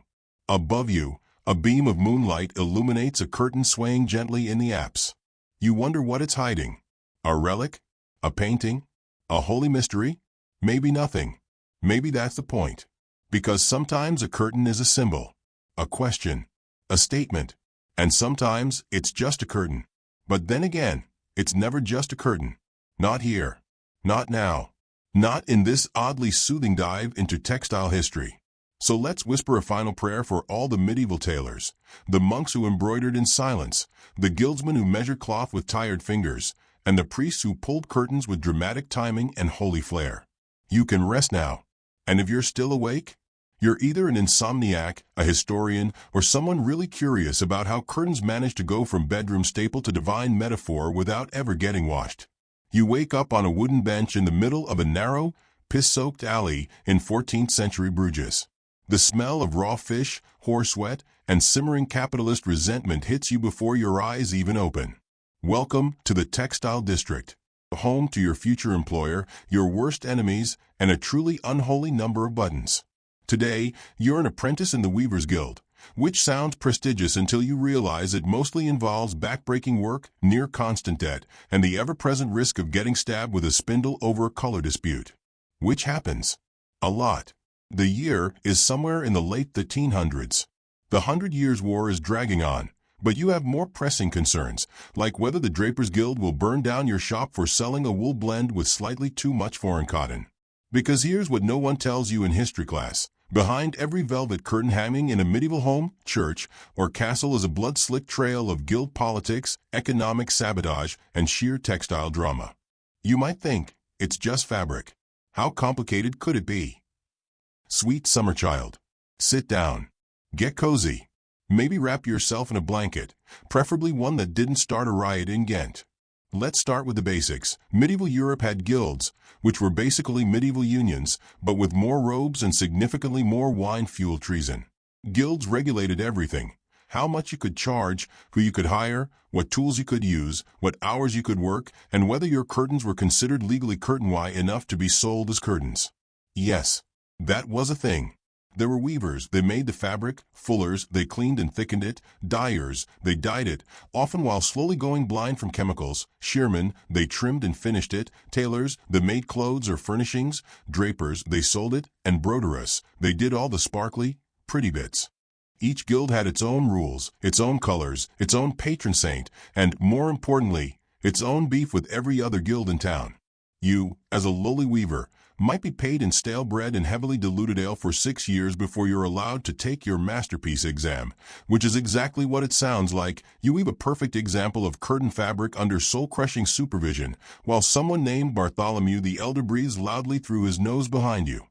Above you, a beam of moonlight illuminates a curtain swaying gently in the apse. You wonder what it's hiding. A relic? A painting? A holy mystery? Maybe nothing. Maybe that's the point. Because sometimes a curtain is a symbol, a question, a statement, and sometimes it's just a curtain. But then again, it's never just a curtain. Not here. Not now. Not in this oddly soothing dive into textile history. So let's whisper a final prayer for all the medieval tailors, the monks who embroidered in silence, the guildsmen who measured cloth with tired fingers, and the priests who pulled curtains with dramatic timing and holy flair. You can rest now. And if you're still awake, you're either an insomniac, a historian, or someone really curious about how curtains managed to go from bedroom staple to divine metaphor without ever getting washed. You wake up on a wooden bench in the middle of a narrow, piss-soaked alley in 14th century Bruges. The smell of raw fish, horse sweat, and simmering capitalist resentment hits you before your eyes even open. Welcome to the Textile District, home to your future employer, your worst enemies, and a truly unholy number of buttons. Today, you're an apprentice in the Weaver's Guild, which sounds prestigious until you realize it mostly involves backbreaking work, near constant debt, and the ever-present risk of getting stabbed with a spindle over a color dispute. Which happens a lot. The year is somewhere in the late 1300s. The 100 Years' War is dragging on, but you have more pressing concerns, like whether the Drapers Guild will burn down your shop for selling a wool blend with slightly too much foreign cotton. Because here's what no one tells you in history class. Behind every velvet curtain hanging in a medieval home, church, or castle is a blood-slick trail of guild politics, economic sabotage, and sheer textile drama. You might think, it's just fabric. How complicated could it be? Sweet summer child. Sit down. Get cozy. Maybe wrap yourself in a blanket, preferably one that didn't start a riot in Ghent. Let's start with the basics. Medieval Europe had guilds, which were basically medieval unions, but with more robes and significantly more wine-fueled treason. Guilds regulated everything: how much you could charge, who you could hire, what tools you could use, what hours you could work, and whether your curtains were considered legally curtain-y enough to be sold as curtains. Yes, that was a thing. There were weavers, they made the fabric; fullers, they cleaned and thickened it; dyers, they dyed it, often while slowly going blind from chemicals; shearmen, they trimmed and finished it; tailors, they made clothes or furnishings; drapers, they sold it; and broderers, they did all the sparkly, pretty bits. Each guild had its own rules, its own colors, its own patron saint, and, more importantly, its own beef with every other guild in town. You, as a lowly weaver, might be paid in stale bread and heavily diluted ale for 6 years before you're allowed to take your masterpiece exam, which is exactly what it sounds like. You weave a perfect example of curtain fabric under soul-crushing supervision, while someone named Bartholomew the Elder breathes loudly through his nose behind you.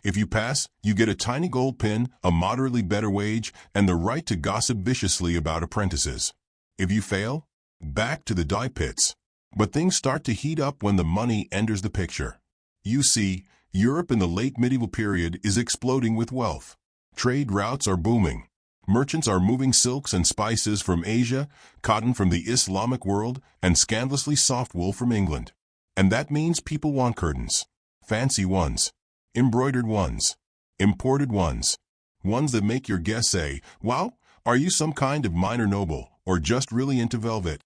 If you pass, you get a tiny gold pin, a moderately better wage, and the right to gossip viciously about apprentices. If you fail, back to the dye pits. But things start to heat up when the money enters the picture. You see, Europe in the late medieval period is exploding with wealth. Trade routes are booming. Merchants are moving silks and spices from Asia, cotton from the Islamic world, and scandalously soft wool from England. And that means people want curtains. Fancy ones. Embroidered ones. Imported ones. Ones that make your guests say, "Wow, are you some kind of minor noble, or just really into velvet?"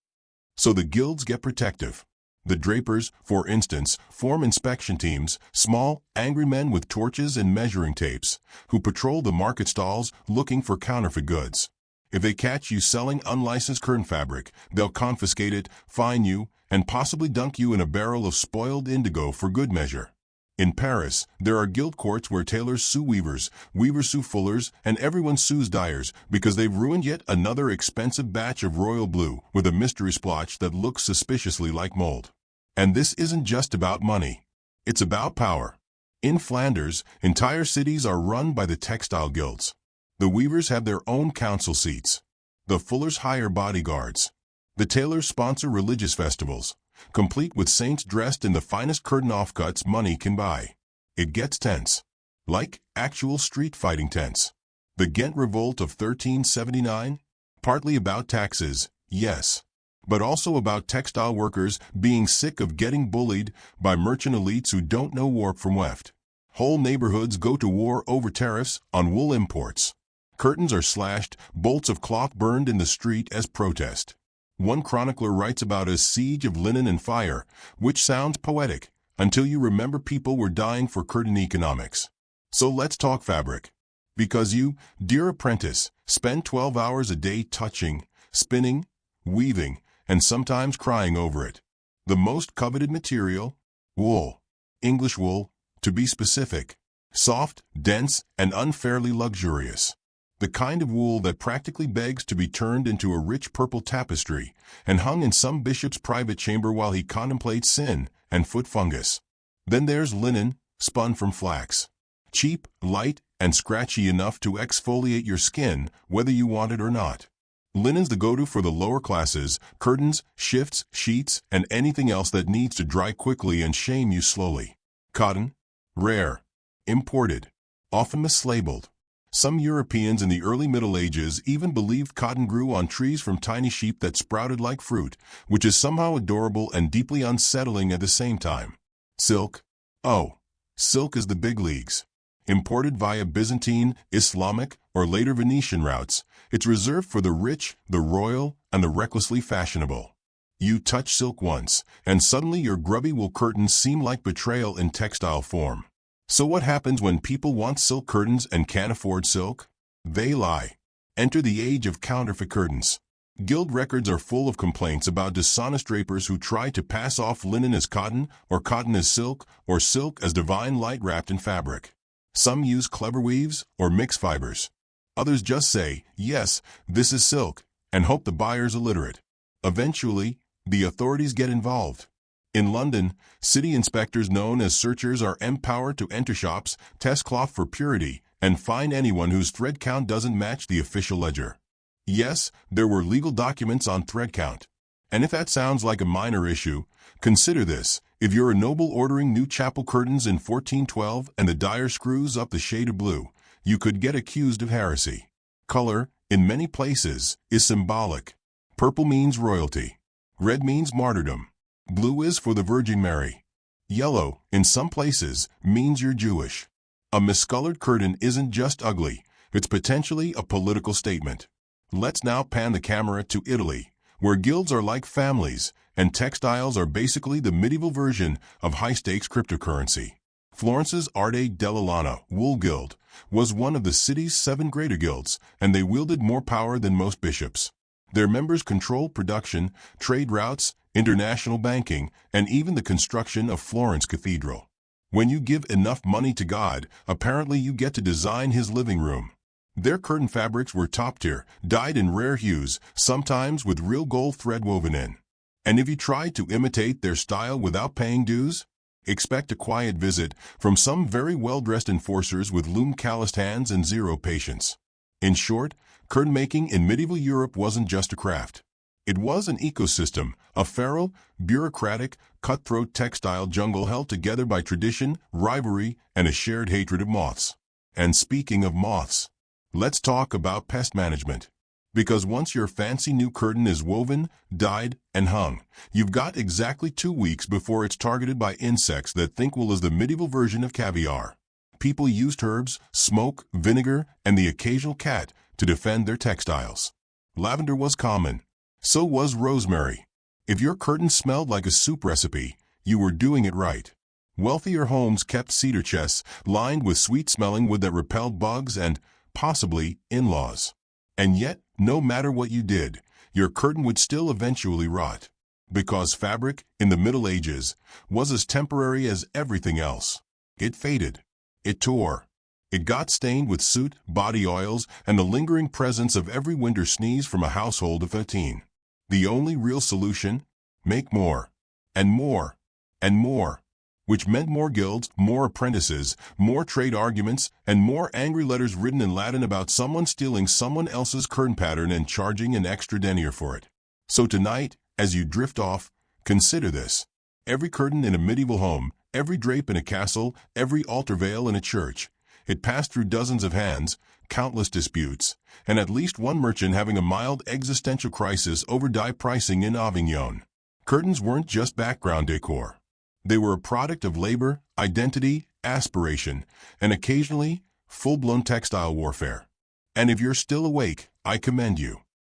So the guilds get protective. The drapers, for instance, form inspection teams, small, angry men with torches and measuring tapes, who patrol the market stalls looking for counterfeit goods. If they catch you selling unlicensed curtain fabric, they'll confiscate it, fine you, and possibly dunk you in a barrel of spoiled indigo for good measure. In Paris, there are guild courts where tailors sue weavers, weavers sue fullers, and everyone sues dyers because they've ruined yet another expensive batch of royal blue with a mystery splotch that looks suspiciously like mold. And this isn't just about money. It's about power. In Flanders, entire cities are run by the textile guilds. The weavers have their own council seats. The fullers hire bodyguards. The tailors sponsor religious festivals, complete with saints dressed in the finest curtain offcuts money can buy. It gets tense. Like actual street fighting tense. The Ghent Revolt of 1379? Partly about taxes, yes. But also about textile workers being sick of getting bullied by merchant elites who don't know warp from weft. Whole neighborhoods go to war over tariffs on wool imports. Curtains are slashed, bolts of cloth burned in the street as protest. One chronicler writes about a siege of linen and fire, which sounds poetic, until you remember people were dying for curtain economics. So let's talk fabric. Because you, dear apprentice, spend 12 hours a day touching, spinning, weaving, and sometimes crying over it. The most coveted material? Wool. English wool, to be specific. Soft, dense, and unfairly luxurious. The kind of wool that practically begs to be turned into a rich purple tapestry and hung in some bishop's private chamber while he contemplates sin and foot fungus. Then there's linen, spun from flax. Cheap, light, and scratchy enough to exfoliate your skin, whether you want it or not. Linen's the go-to for the lower classes: curtains, shifts, sheets, and anything else that needs to dry quickly and shame you slowly. Cotton? Rare. Imported. Often mislabeled. Some Europeans in the early Middle Ages even believed cotton grew on trees from tiny sheep that sprouted like fruit, which is somehow adorable and deeply unsettling at the same time. Silk? Oh, silk is the big leagues. Imported via Byzantine, Islamic, or later Venetian routes, it's reserved for the rich, the royal, and the recklessly fashionable. You touch silk once, and suddenly your grubby wool curtains seem like betrayal in textile form. So what happens when people want silk curtains and can't afford silk? They lie. Enter the age of counterfeit curtains. Guild records are full of complaints about dishonest drapers who try to pass off linen as cotton, or cotton as silk, or silk as divine light wrapped in fabric. Some use clever weaves or mix fibers. Others just say, yes, this is silk, and hope the buyer's illiterate. Eventually, the authorities get involved. In London, city inspectors known as searchers are empowered to enter shops, test cloth for purity, and fine anyone whose thread count doesn't match the official ledger. Yes, there were legal documents on thread count. And if that sounds like a minor issue, consider this. If you're a noble ordering new chapel curtains in 1412 and the dyer screws up the shade of blue, you could get accused of heresy. Color, in many places, is symbolic. Purple means royalty. Red means martyrdom. Blue is for the Virgin Mary. Yellow, in some places, means you're Jewish. A miscolored curtain isn't just ugly, it's potentially a political statement. Let's now pan the camera to Italy, where guilds are like families, and textiles are basically the medieval version of high-stakes cryptocurrency. Florence's Arte della Lana Wool Guild was one of the city's 7 greater guilds, and they wielded more power than most bishops. Their members controlled production, trade routes, international banking, and even the construction of Florence Cathedral. When you give enough money to God, apparently you get to design his living room. Their curtain fabrics were top-tier, dyed in rare hues, sometimes with real gold thread woven in. And if you tried to imitate their style without paying dues, expect a quiet visit from some very well-dressed enforcers with loom-calloused hands and zero patience. In short, curtain making in medieval Europe wasn't just a craft. It was an ecosystem, a feral, bureaucratic, cutthroat textile jungle held together by tradition, rivalry, and a shared hatred of moths. And speaking of moths, let's talk about pest management. Because once your fancy new curtain is woven, dyed, and hung, you've got exactly 2 weeks before it's targeted by insects that think well as the medieval version of caviar. People used herbs, smoke, vinegar, and the occasional cat to defend their textiles. Lavender was common. So was rosemary. If your curtain smelled like a soup recipe, you were doing it right. Wealthier homes kept cedar chests lined with sweet-smelling wood that repelled bugs and, possibly, in-laws. And yet, no matter what you did, your curtain would still eventually rot. Because fabric, in the Middle Ages, was as temporary as everything else. It faded. It tore. It got stained with soot, body oils, and the lingering presence of every winter sneeze from a household of 13. The only real solution? Make more. And more. And more. Which meant more guilds, more apprentices, more trade arguments, and more angry letters written in Latin about someone stealing someone else's curtain pattern and charging an extra denier for it. So tonight, as you drift off, consider this. Every curtain in a medieval home, every drape in a castle, every altar veil in a church, it passed through dozens of hands, countless disputes, and at least one merchant having a mild existential crisis over dye pricing in Avignon. Curtains weren't just background decor. They were a product of labor, identity, aspiration, and occasionally, full-blown textile warfare. And if you're still awake, I commend you.